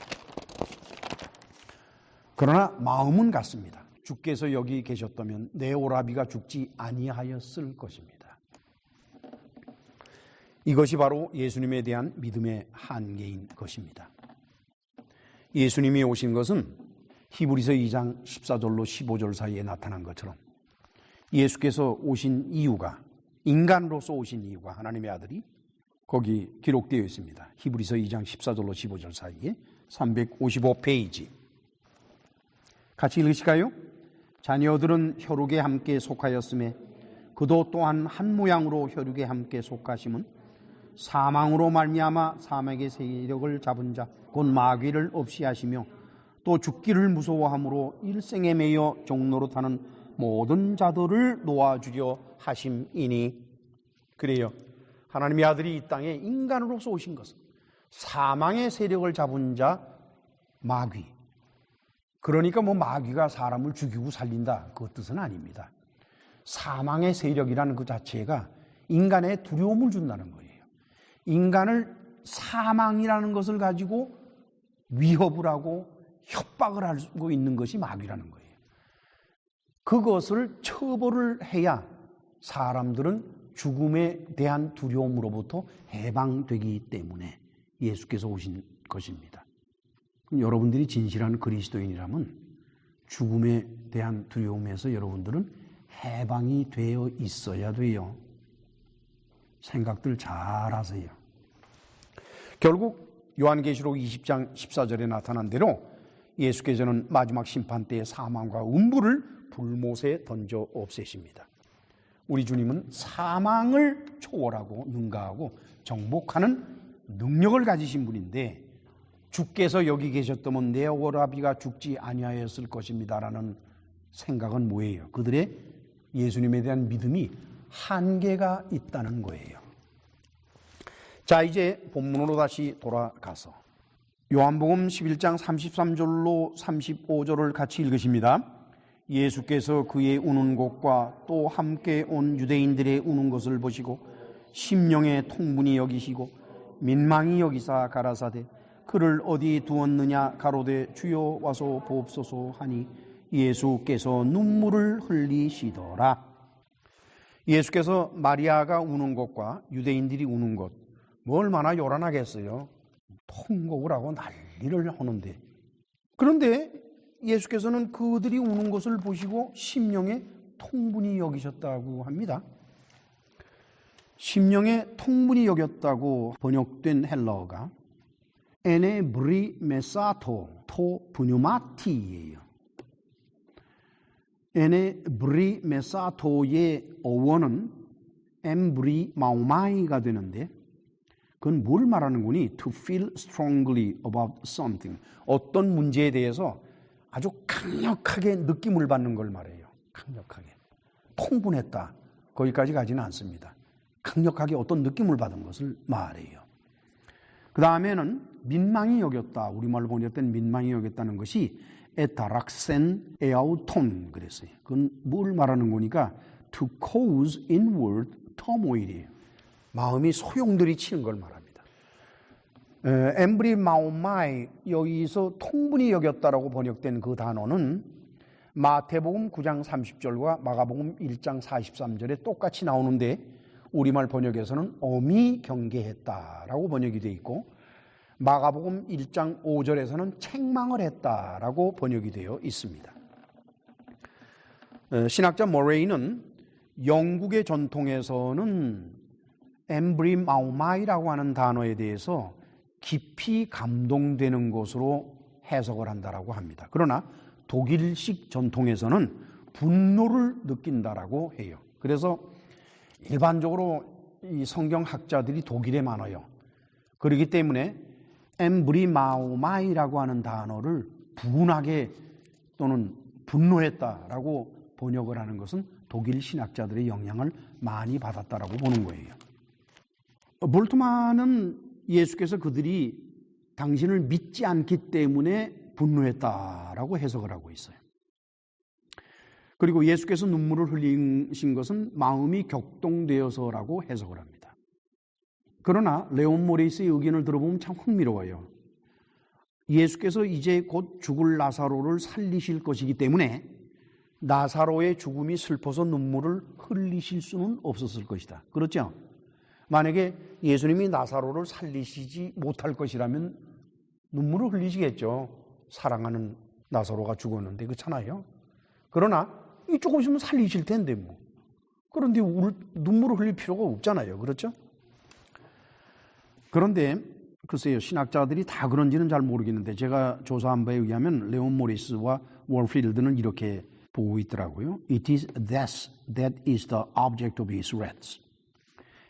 그러나 마음은 같습니다. 주께서 여기 계셨다면 내 오라비가 죽지 아니하였을 것입니다. 이것이 바로 예수님에 대한 믿음의 한계인 것입니다. 예수님이 오신 것은 히브리서 2장 14절로 15절 사이에 나타난 것처럼 예수께서 오신 이유가, 인간으로서 오신 이유가, 하나님의 아들이 거기 기록되어 있습니다. 히브리서 2장 14절로 15절 사이에 355페이지. 같이 읽으실까요? 자녀들은 혈육에 함께 속하였음에 그도 또한 한 모양으로 혈육에 함께 속하심은 사망으로 말미암아 사망의 세력을 잡은 자 곧 마귀를 없이 하시며 또 죽기를 무서워함으로 일생에 매여 종노릇하는 모든 자들을 놓아주려 하심이니. 그래요. 하나님의 아들이 이 땅에 인간으로서 오신 것은 사망의 세력을 잡은 자 마귀. 그러니까 뭐 마귀가 사람을 죽이고 살린다, 그 뜻은 아닙니다. 사망의 세력이라는 그 자체가 인간의 두려움을 준다는 거예요. 인간을 사망이라는 것을 가지고 위협을 하고 협박을 하고 있는 것이 마귀라는 거예요. 그것을 처벌을 해야 사람들은 죽음에 대한 두려움으로부터 해방되기 때문에 예수께서 오신 것입니다. 그럼 여러분들이 진실한 그리스도인이라면 죽음에 대한 두려움에서 여러분들은 해방이 되어 있어야 돼요. 생각들 잘 하세요. 결국 요한계시록 20장 14절에 나타난 대로 예수께서는 마지막 심판 때의 사망과 음부를 불못에 던져 없애십니다. 우리 주님은 사망을 초월하고 능가하고 정복하는 능력을 가지신 분인데, 주께서 여기 계셨다면 내 오라비가 죽지 아니하였을 것입니다라는 생각은 뭐예요? 그들의 예수님에 대한 믿음이 한계가 있다는 거예요. 자, 이제 본문으로 다시 돌아가서 요한복음 11장 33절로 35절을 같이 읽으십니다. 예수께서 그의 우는 곳과 또 함께 온 유대인들의 우는 것을 보시고 심령의 통분히 여기시고 민망히 여기사 가라사대 그를 어디 두었느냐 가로되 주여 와서 보옵소서 하니 예수께서 눈물을 흘리시더라. 예수께서 마리아가 우는 곳과 유대인들이 우는 곳, 뭐 얼마나 요란하겠어요. 통곡을 하고 난리를 하는데, 그런데 예수께서는 그들이 우는 것을 보시고 심령에 통분히 여기셨다고 합니다. 심령에 통분히 여겼다고 번역된 헬라어가 에네브리메사토 토 브뉴마티예요. 에네브리메사토의 어원은 엠브리마우마이가 되는데, 그건 뭘 말하는 거니? To feel strongly about something. 어떤 문제에 대해서 아주 강력하게 느낌을 받는 걸 말해요. 강력하게. 통분했다. 거기까지 가지는 않습니다. 강력하게 어떤 느낌을 받은 것을 말해요. 그 다음에는 민망히 여겼다. 우리말로 번역된 민망히 여겼다는 것이 에타락센 에아우톤 그랬어요. 그건 뭘 말하는 거니까 to cause inward turmoil이에요. 마음이 소용돌이 치는 걸 말합니다. 엠브리마오마이, 여기서 통분히 여겼다라고 번역된 그 단어는 마태복음 9장 30절과 마가복음 1장 43절에 똑같이 나오는데, 우리말 번역에서는 엄히 경계했다라고 번역이 되어 있고, 마가복음 1장 5절에서는 책망을 했다라고 번역이 되어 있습니다. 신학자 모레이는 영국의 전통에서는 엠브리마우마이라고 하는 단어에 대해서 깊이 감동되는 것으로 해석을 한다라고 합니다. 그러나 독일식 전통에서는 분노를 느낀다라고 해요. 그래서 일반적으로 이 성경학자들이 독일에 많아요. 그렇기 때문에 엠브리마우마이라고 하는 단어를 분하게 또는 분노했다라고 번역을 하는 것은 독일 신학자들의 영향을 많이 받았다라고 보는 거예요. 볼트만은 예수께서 그들이 당신을 믿지 않기 때문에 분노했다라고 해석을 하고 있어요. 그리고 예수께서 눈물을 흘리신 것은 마음이 격동되어서라고 해석을 합니다. 그러나 레온 모레이스의 의견을 들어보면 참 흥미로워요. 예수께서 이제 곧 죽을 나사로를 살리실 것이기 때문에 나사로의 죽음이 슬퍼서 눈물을 흘리실 수는 없었을 것이다. 그렇죠? 만약에 예수님이 나사로를 살리시지 못할 것이라면 눈물을 흘리시겠죠. 사랑하는 나사로가 죽었는데, 그렇잖아요. 그러나 조금 있으면 살리실 텐데 뭐. 그런데 눈물을 흘릴 필요가 없잖아요. 그렇죠? 그런데 글쎄요, 신학자들이 다 그런지는 잘 모르겠는데, 제가 조사한 바에 의하면 레온 모리스와 월필드는 이렇게 보고 있더라고요. It is death that is the object of his wrath.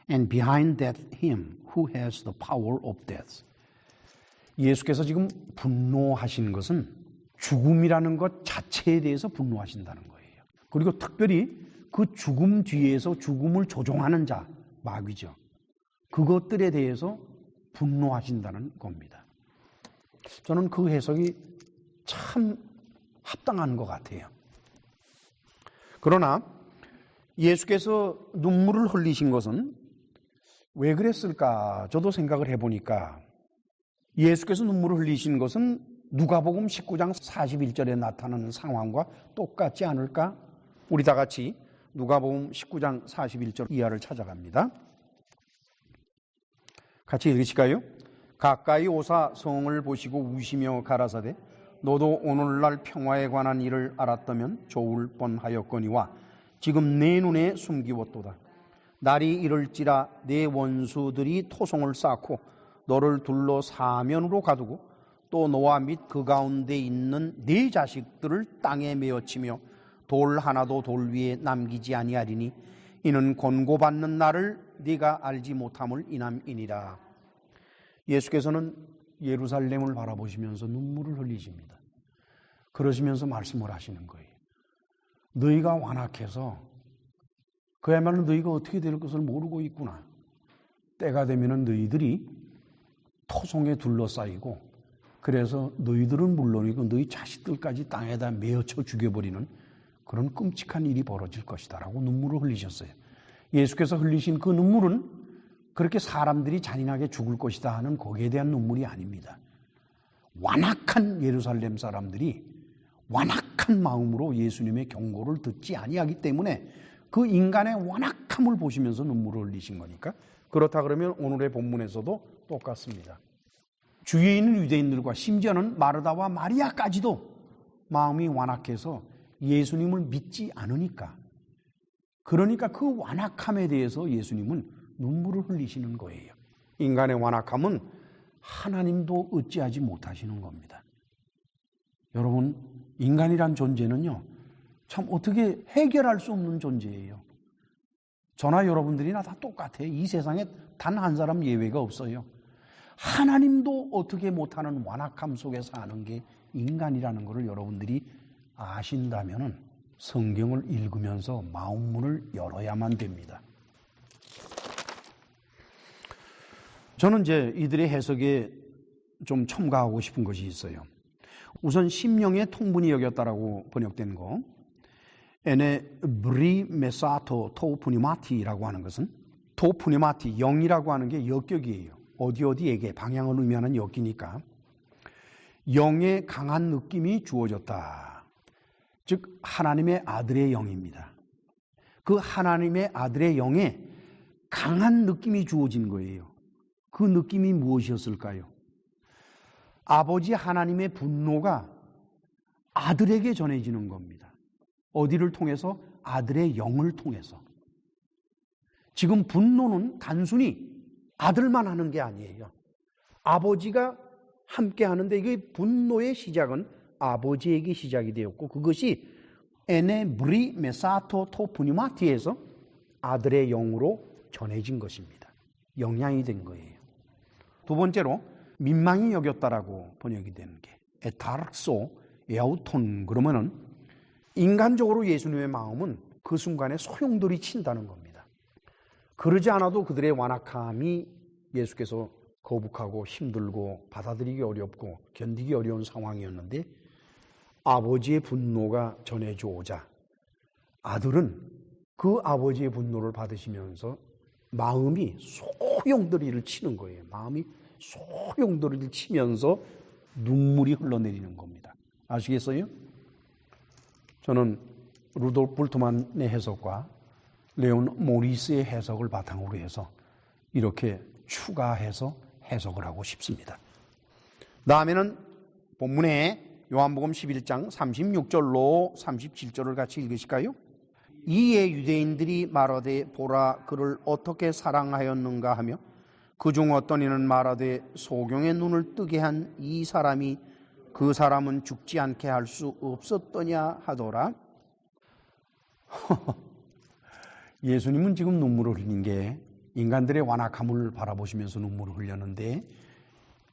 And behind that him who has the power of death. 예수께서 지금 분노하신 것은 죽음이라는 것 자체에 대해서 분노하신다는 거예요. 그리고 특별히 그 죽음 뒤에서 죽음을 조종하는 자, 마귀죠. 그것들에 대해서 분노하신다는 겁니다. 저는 그 해석이 참 합당한 것 같아요. 그러나 예수께서 눈물을 흘리신 것은 왜 그랬을까? 저도 생각을 해보니까 예수께서 눈물을 흘리신 것은 누가복음 19장 41절에 나타나는 상황과 똑같지 않을까? 우리 다 같이 누가복음 19장 41절 이하를 찾아갑니다. 같이 읽으실까요? 가까이 오사 성을 보시고 우시며 가라사대 너도 오늘날 평화에 관한 일을 알았다면 좋을 뻔하였거니와 지금 내 눈에 숨기웠도다. 날이 이를지라 내 원수들이 토송을 쌓고 너를 둘러 사면으로 가두고 또 너와 및 그 가운데 있는 네 자식들을 땅에 메어치며 돌 하나도 돌 위에 남기지 아니하리니 이는 권고받는 날을 네가 알지 못함을 인함이니라. 예수께서는 예루살렘을 바라보시면서 눈물을 흘리십니다. 그러시면서 말씀을 하시는 거예요. 너희가 완악해서 그야말로 너희가 어떻게 될 것을 모르고 있구나. 때가 되면 너희들이 토송에 둘러싸이고 그래서 너희들은 물론이고 너희 자식들까지 땅에다 메어쳐 죽여버리는 그런 끔찍한 일이 벌어질 것이다 라고 눈물을 흘리셨어요. 예수께서 흘리신 그 눈물은 그렇게 사람들이 잔인하게 죽을 것이다 하는 거기에 대한 눈물이 아닙니다. 완악한 예루살렘 사람들이 완악한 마음으로 예수님의 경고를 듣지 아니하기 때문에 그 인간의 완악함을 보시면서 눈물을 흘리신 거니까 그렇다 그러면 오늘의 본문에서도 똑같습니다. 주위에 있는 유대인들과 심지어는 마르다와 마리아까지도 마음이 완악해서 예수님을 믿지 않으니까 그러니까 그 완악함에 대해서 예수님은 눈물을 흘리시는 거예요. 인간의 완악함은 하나님도 어찌하지 못하시는 겁니다. 여러분, 인간이란 존재는요, 참 어떻게 해결할 수 없는 존재예요. 저나 여러분들이나 다 똑같아요. 이 세상에 단 한 사람 예외가 없어요. 하나님도 어떻게 못하는 완악함 속에 사는 게 인간이라는 것을 여러분들이 아신다면 성경을 읽으면서 마음문을 열어야만 됩니다. 저는 이제 이들의 해석에 좀 첨가하고 싶은 것이 있어요. 우선 심령의 통분이 여겼다라고 번역된 거, 에네 브리 메사토 토푸니마티라고 하는 것은 토푸니마티, 영이라고 하는 게 역격이에요. 어디에게 방향을 의미하는 역기니까 영의 강한 느낌이 주어졌다. 즉 하나님의 아들의 영입니다. 그 하나님의 아들의 영에 강한 느낌이 주어진 거예요. 그 느낌이 무엇이었을까요? 아버지 하나님의 분노가 아들에게 전해지는 겁니다. 어디를 통해서? 아들의 영을 통해서. 지금 분노는 단순히 아들만 하는 게 아니에요. 아버지가 함께 하는데 이게 분노의 시작은 아버지에게 시작이 되었고 그것이 에네 브리 메사토 토푸니마티에서 아들의 영으로 전해진 것입니다. 영향이 된 거예요. 두 번째로 민망히 여겼다라고 번역이 되는 게 에타르소 에아우톤 그러면은 인간적으로 예수님의 마음은 그 순간에 소용돌이 친다는 겁니다. 그러지 않아도 그들의 완악함이 예수께서 거북하고 힘들고 받아들이기 어렵고 견디기 어려운 상황이었는데 아버지의 분노가 전해져 오자 아들은 그 아버지의 분노를 받으시면서 마음이 소용돌이를 치는 거예요. 마음이 소용돌이를 치면서 눈물이 흘러내리는 겁니다. 아시겠어요? 저는 루돌프 불트만의 해석과 레온 모리스의 해석을 바탕으로 해서 이렇게 추가해서 해석을 하고 싶습니다. 다음에는 본문에 요한복음 11장 36절로 37절을 같이 읽으실까요? 이에 유대인들이 말하되 보라 그를 어떻게 사랑하였는가 하며 그중 어떤 이는 말하되 소경의 눈을 뜨게 한 이 사람이 그 사람은 죽지 않게 할 수 없었더냐 하더라. 예수님은 지금 눈물을 흘린 게 인간들의 완악함을 바라보시면서 눈물을 흘렸는데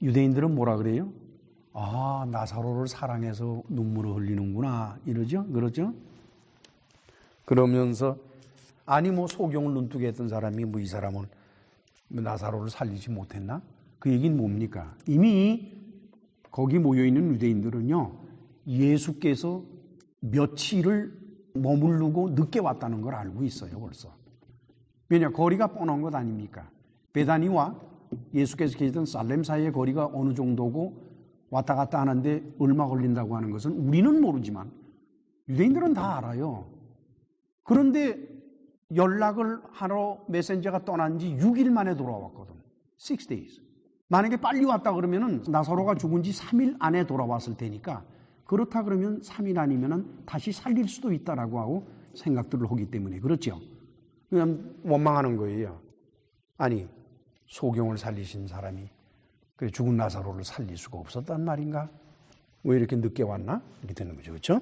유대인들은 뭐라 그래요? 아, 나사로를 사랑해서 눈물을 흘리는구나 이러죠? 그러죠? 그러면서 아니 뭐 소경을 눈뜨게 했던 사람이 뭐 이 사람은 나사로를 살리지 못했나? 그 얘기는 뭡니까? 이미 거기 모여있는 유대인들은요, 예수께서 며칠을 머무르고 늦게 왔다는 걸 알고 있어요, 벌써. 왜냐, 거리가 뻔한 것 아닙니까? 베다니와 예수께서 계시던 살렘 사이의 거리가 어느 정도고 왔다 갔다 하는데 얼마 걸린다고 하는 것은 우리는 모르지만 유대인들은 다 알아요. 그런데 연락을 하러 메신저가 떠난 지 6일 만에 돌아왔거든. 6 days. 만약에 빨리 왔다 그러면은 나사로가 죽은 지 3일 안에 돌아왔을 테니까, 그렇다 그러면 3일 아니면은 다시 살릴 수도 있다라고 하고 생각들을 하기 때문에 그렇죠. 그냥 원망하는 거예요. 아니, 소경을 살리신 사람이 그래 죽은 나사로를 살릴 수가 없었단 말인가? 왜 이렇게 늦게 왔나? 이렇게 되는 거죠. 그렇죠?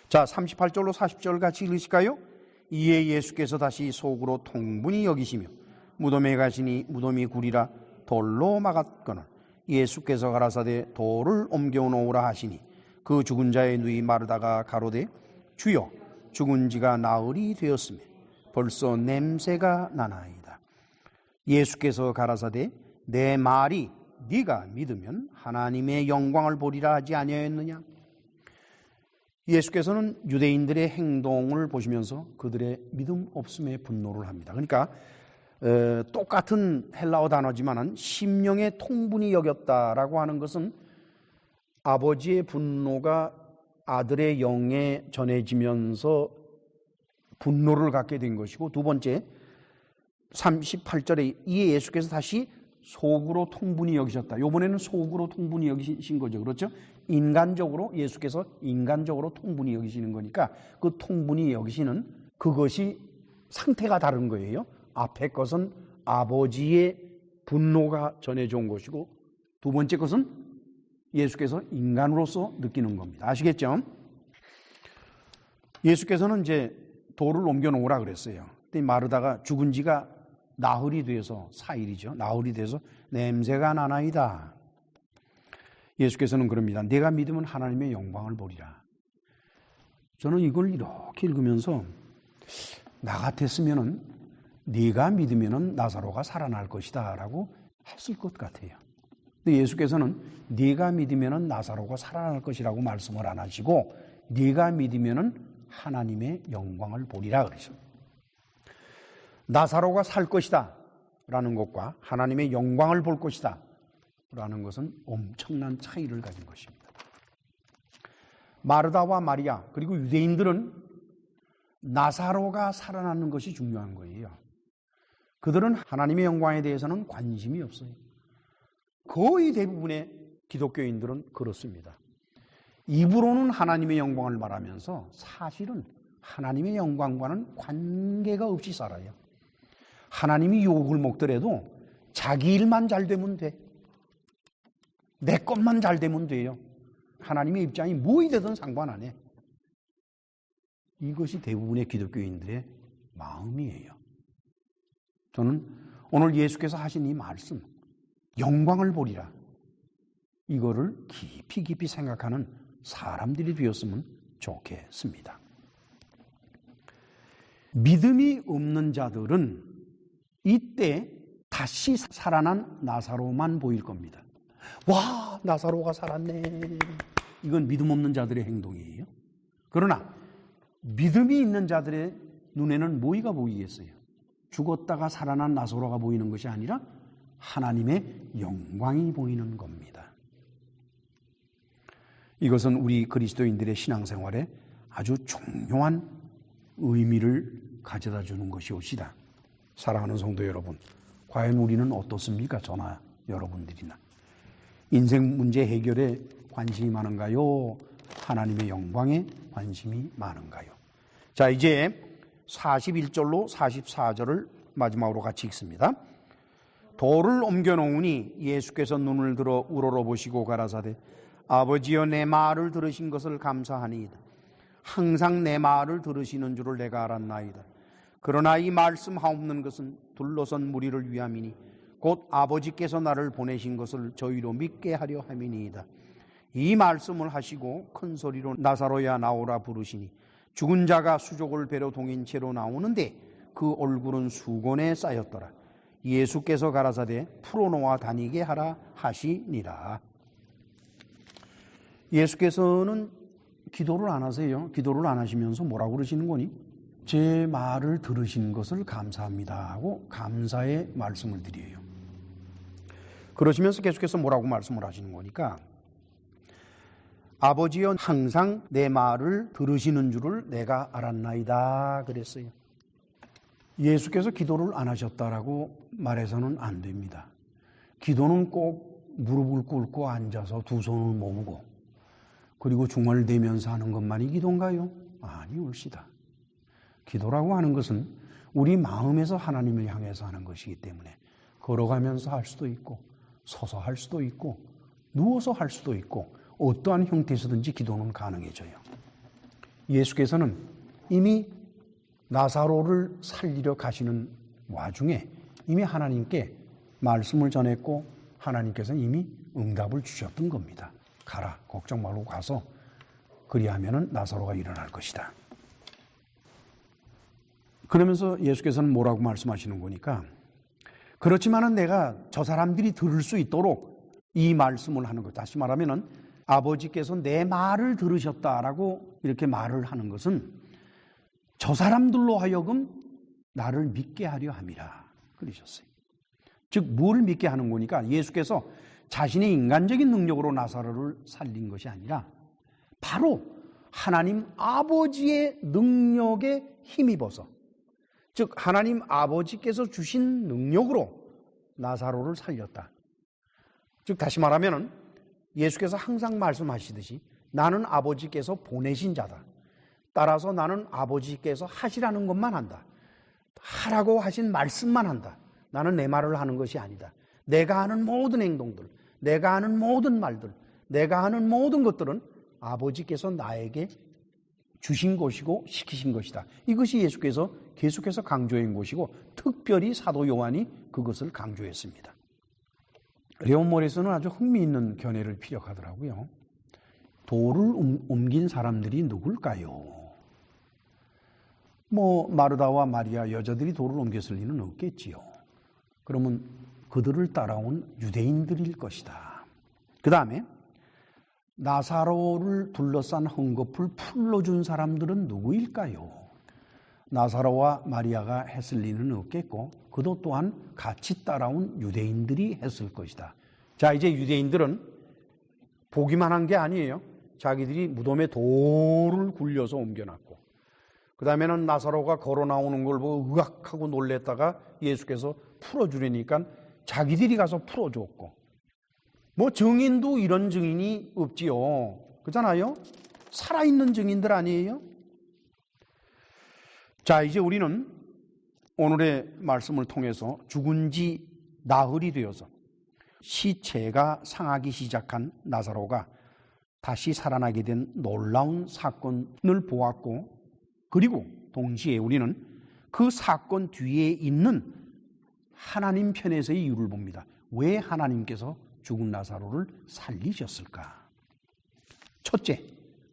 자, 38절로 40절 같이 읽으실까요? 이에 예수께서 다시 속으로 통분히 여기시며 무덤에 가시니 무덤이 구리라 돌로 막았거늘 예수께서 가라사대 돌을 옮겨 놓으라 하시니 그 죽은 자의 누이 마르다가 가로되 주여 죽은 지가 나흘이 되었으며 벌써 냄새가 나나이다. 예수께서 가라사대 내 말이 네가 믿으면 하나님의 영광을 보리라 하지 아니하였느냐? 예수께서는 유대인들의 행동을 보시면서 그들의 믿음 없음에 분노를 합니다. 그러니까 똑같은 헬라어 단어지만은 심령의 통분이 여겼다라고 하는 것은 아버지의 분노가 아들의 영에 전해지면서 분노를 갖게 된 것이고, 두 번째 38절에 이에 예수께서 다시 속으로 통분히 여기셨다. 이번에는 속으로 통분히 여기신 거죠. 그렇죠? 인간적으로, 예수께서 인간적으로 통분히 여기시는 거니까 그 통분히 여기시는 그것이 상태가 다른 거예요. 앞에 것은 아버지의 분노가 전해져 온 것이고, 두 번째 것은 예수께서 인간으로서 느끼는 겁니다. 아시겠죠? 예수께서는 이제 돌을 옮겨 놓으라 그랬어요. 근데 마르다가 죽은 지가 나흘이 돼서, 4일이죠. 나흘이 돼서 냄새가 나나이다. 예수께서는 그럽니다. 내가 믿으면 하나님의 영광을 보리라. 저는 이걸 이렇게 읽으면서 나 같았으면은 네가 믿으면은 나사로가 살아날 것이다 라고 했을 것 같아요. 근데 예수께서는 네가 믿으면은 나사로가 살아날 것이라고 말씀을 안 하시고 네가 믿으면은 하나님의 영광을 보리라 그러죠. 나사로가 살 것이다 라는 것과 하나님의 영광을 볼 것이다 라는 것은 엄청난 차이를 가진 것입니다. 마르다와 마리아 그리고 유대인들은 나사로가 살아나는 것이 중요한 거예요. 그들은 하나님의 영광에 대해서는 관심이 없어요. 거의 대부분의 기독교인들은 그렇습니다. 입으로는 하나님의 영광을 말하면서 사실은 하나님의 영광과는 관계가 없이 살아요. 하나님이 욕을 먹더라도 자기 일만 잘 되면 돼. 내 것만 잘 되면 돼요. 하나님의 입장이 뭐이 되든 상관 안 해. 이것이 대부분의 기독교인들의 마음이에요. 저는 오늘 예수께서 하신 이 말씀, 영광을 보리라, 이거를 깊이 깊이 생각하는 사람들이 되었으면 좋겠습니다. 믿음이 없는 자들은 이때 다시 살아난 나사로만 보일 겁니다. 와, 나사로가 살았네. 이건 믿음 없는 자들의 행동이에요. 그러나 믿음이 있는 자들의 눈에는 뭐가 보이겠어요? 죽었다가 살아난 나사로가 보이는 것이 아니라 하나님의 영광이 보이는 겁니다. 이것은 우리 그리스도인들의 신앙생활에 아주 중요한 의미를 가져다 주는 것이옵시다. 사랑하는 성도 여러분, 과연 우리는 어떻습니까? 저나 여러분들이나. 인생 문제 해결에 관심이 많은가요? 하나님의 영광에 관심이 많은가요? 자, 이제 41절로 44절을 마지막으로 같이 읽습니다. 돌을 옮겨 놓으니 예수께서 눈을 들어 우러러보시고 가라사대 아버지여 내 말을 들으신 것을 감사하니이다. 항상 내 말을 들으시는 줄을 내가 알았나이다. 그러나 이 말씀하옵는 것은 둘러선 무리를 위함이니 곧 아버지께서 나를 보내신 것을 저희로 믿게 하려 함이니이다. 이 말씀을 하시고 큰 소리로 나사로야 나오라 부르시니 죽은 자가 수족을 배로 동인 채로 나오는데 그 얼굴은 수건에 쌓였더라. 예수께서 가라사대 풀어놓아 다니게 하라 하시니라. 예수께서는 기도를 안 하세요. 기도를 안 하시면서 뭐라고 그러시는 거니? 제 말을 들으신 것을 감사합니다 하고 감사의 말씀을 드려요. 그러시면서 계속해서 뭐라고 말씀을 하시는 거니까, 아버지여 항상 내 말을 들으시는 줄을 내가 알았나이다 그랬어요. 예수께서 기도를 안 하셨다라고 말해서는 안 됩니다. 기도는 꼭 무릎을 꿇고 앉아서 두 손을 모으고 그리고 중얼대면서 하는 것만이 기도인가요? 아니, 옳시다. 기도라고 하는 것은 우리 마음에서 하나님을 향해서 하는 것이기 때문에 걸어가면서 할 수도 있고 서서 할 수도 있고 누워서 할 수도 있고 어떠한 형태에서든지 기도는 가능해져요. 예수께서는 이미 나사로를 살리려 가시는 와중에 이미 하나님께 말씀을 전했고 하나님께서는 이미 응답을 주셨던 겁니다. 가라, 걱정 말고 가서 그리하면은 나사로가 일어날 것이다. 그러면서 예수께서는 뭐라고 말씀하시는 거니까, 그렇지만은 내가 저 사람들이 들을 수 있도록 이 말씀을 하는 것, 다시 말하면은 아버지께서 내 말을 들으셨다라고 이렇게 말을 하는 것은 저 사람들로 하여금 나를 믿게 하려 함이라 그러셨어요. 즉 뭘 믿게 하는 거니까, 예수께서 자신의 인간적인 능력으로 나사로를 살린 것이 아니라 바로 하나님 아버지의 능력에 힘입어서, 즉 하나님 아버지께서 주신 능력으로 나사로를 살렸다. 즉 다시 말하면 예수께서 항상 말씀하시듯이 나는 아버지께서 보내신 자다. 따라서 나는 아버지께서 하시라는 것만 한다. 하라고 하신 말씀만 한다. 나는 내 말을 하는 것이 아니다. 내가 하는 모든 행동들, 내가 하는 모든 말들, 내가 하는 모든 것들은 아버지께서 나에게 주신 것이고 시키신 것이다. 이것이 예수께서 계속해서 강조한 것이고 특별히 사도 요한이 그것을 강조했습니다. 레온몰에서는 아주 흥미있는 견해를 피력하더라고요. 돌을 옮긴 사람들이 누굴까요? 마르다와 마리아 여자들이 돌을 옮겼을 리는 없겠지요. 그러면 그들을 따라온 유대인들일 것이다. 그 다음에 나사로를 둘러싼 헝겊을 풀러준 사람들은 누구일까요? 나사로와 마리아가 했을 리는 없겠고 그도 또한 같이 따라온 유대인들이 했을 것이다. 자, 이제 유대인들은 보기만 한 게 아니에요. 자기들이 무덤에 돌을 굴려서 옮겨놨고, 그 다음에는 나사로가 걸어 나오는 걸 보고 으악하고 놀랬다가 예수께서 풀어주려니까 자기들이 가서 풀어줬고, 증인도 이런 증인이 없지요. 그렇잖아요? 살아있는 증인들 아니에요? 자, 이제 우리는 오늘의 말씀을 통해서 죽은 지 나흘이 되어서 시체가 상하기 시작한 나사로가 다시 살아나게 된 놀라운 사건을 보았고, 그리고 동시에 우리는 그 사건 뒤에 있는 하나님 편에서의 이유를 봅니다. 왜 하나님께서 죽은 나사로를 살리셨을까? 첫째,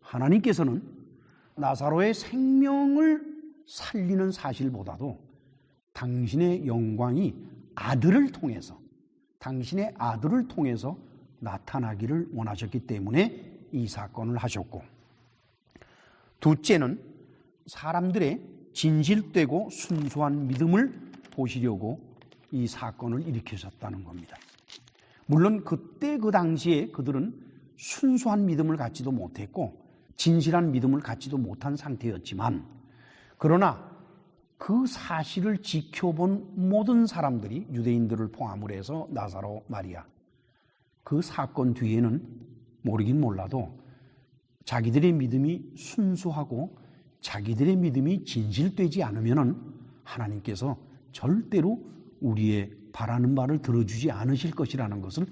하나님께서는 나사로의 생명을 살리는 사실보다도 당신의 영광이 당신의 아들을 통해서 나타나기를 원하셨기 때문에 이 사건을 하셨고, 둘째는 사람들의 진실되고 순수한 믿음을 보시려고 이 사건을 일으키셨다는 겁니다. 물론 그때 그 당시에 그들은 순수한 믿음을 갖지도 못했고 진실한 믿음을 갖지도 못한 상태였지만, 그러나 그 사실을 지켜본 모든 사람들이, 유대인들을 포함을 해서 나사로, 마리아, 그 사건 뒤에는 모르긴 몰라도 자기들의 믿음이 순수하고 자기들의 믿음이 진실되지 않으면은 하나님께서 절대로 우리의 바라는 바를 들어주지 않으실 것이라는 것을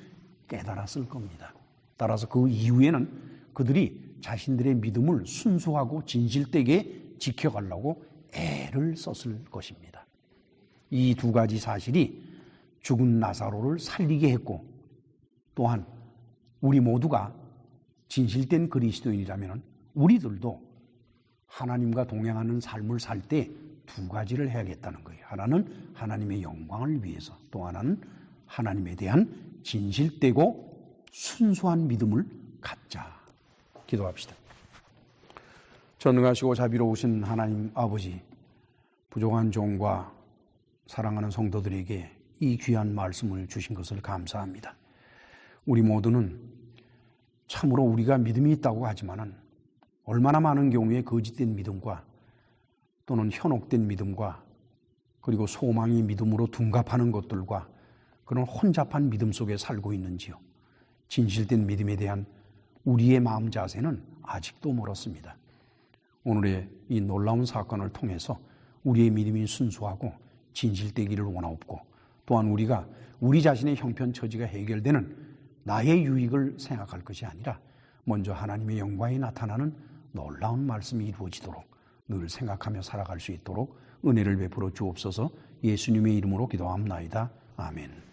깨달았을 겁니다. 따라서 그 이후에는 그들이 자신들의 믿음을 순수하고 진실되게 지켜가려고 애를 썼을 것입니다. 이 두 가지 사실이 죽은 나사로를 살리게 했고, 또한 우리 모두가 진실된 그리스도인이라면 우리들도 하나님과 동행하는 삶을 살 때 두 가지를 해야겠다는 거예요. 하나는 하나님의 영광을 위해서, 또 하나는 하나님에 대한 진실되고 순수한 믿음을 갖자. 기도합시다. 전능하시고 자비로우신 하나님 아버지, 부족한 종과 사랑하는 성도들에게 이 귀한 말씀을 주신 것을 감사합니다. 우리 모두는 참으로 우리가 믿음이 있다고 하지만은 얼마나 많은 경우에 거짓된 믿음과 또는 현혹된 믿음과 그리고 소망이 믿음으로 둔갑하는 것들과 그런 혼잡한 믿음 속에 살고 있는지요. 진실된 믿음에 대한 우리의 마음 자세는 아직도 멀었습니다. 오늘의 이 놀라운 사건을 통해서 우리의 믿음이 순수하고 진실되기를 원하옵고, 또한 우리가 우리 자신의 형편 처지가 해결되는 나의 유익을 생각할 것이 아니라 먼저 하나님의 영광이 나타나는 놀라운 말씀이 이루어지도록 늘 생각하며 살아갈 수 있도록 은혜를 베풀어 주옵소서. 예수님의 이름으로 기도합나이다. 아멘.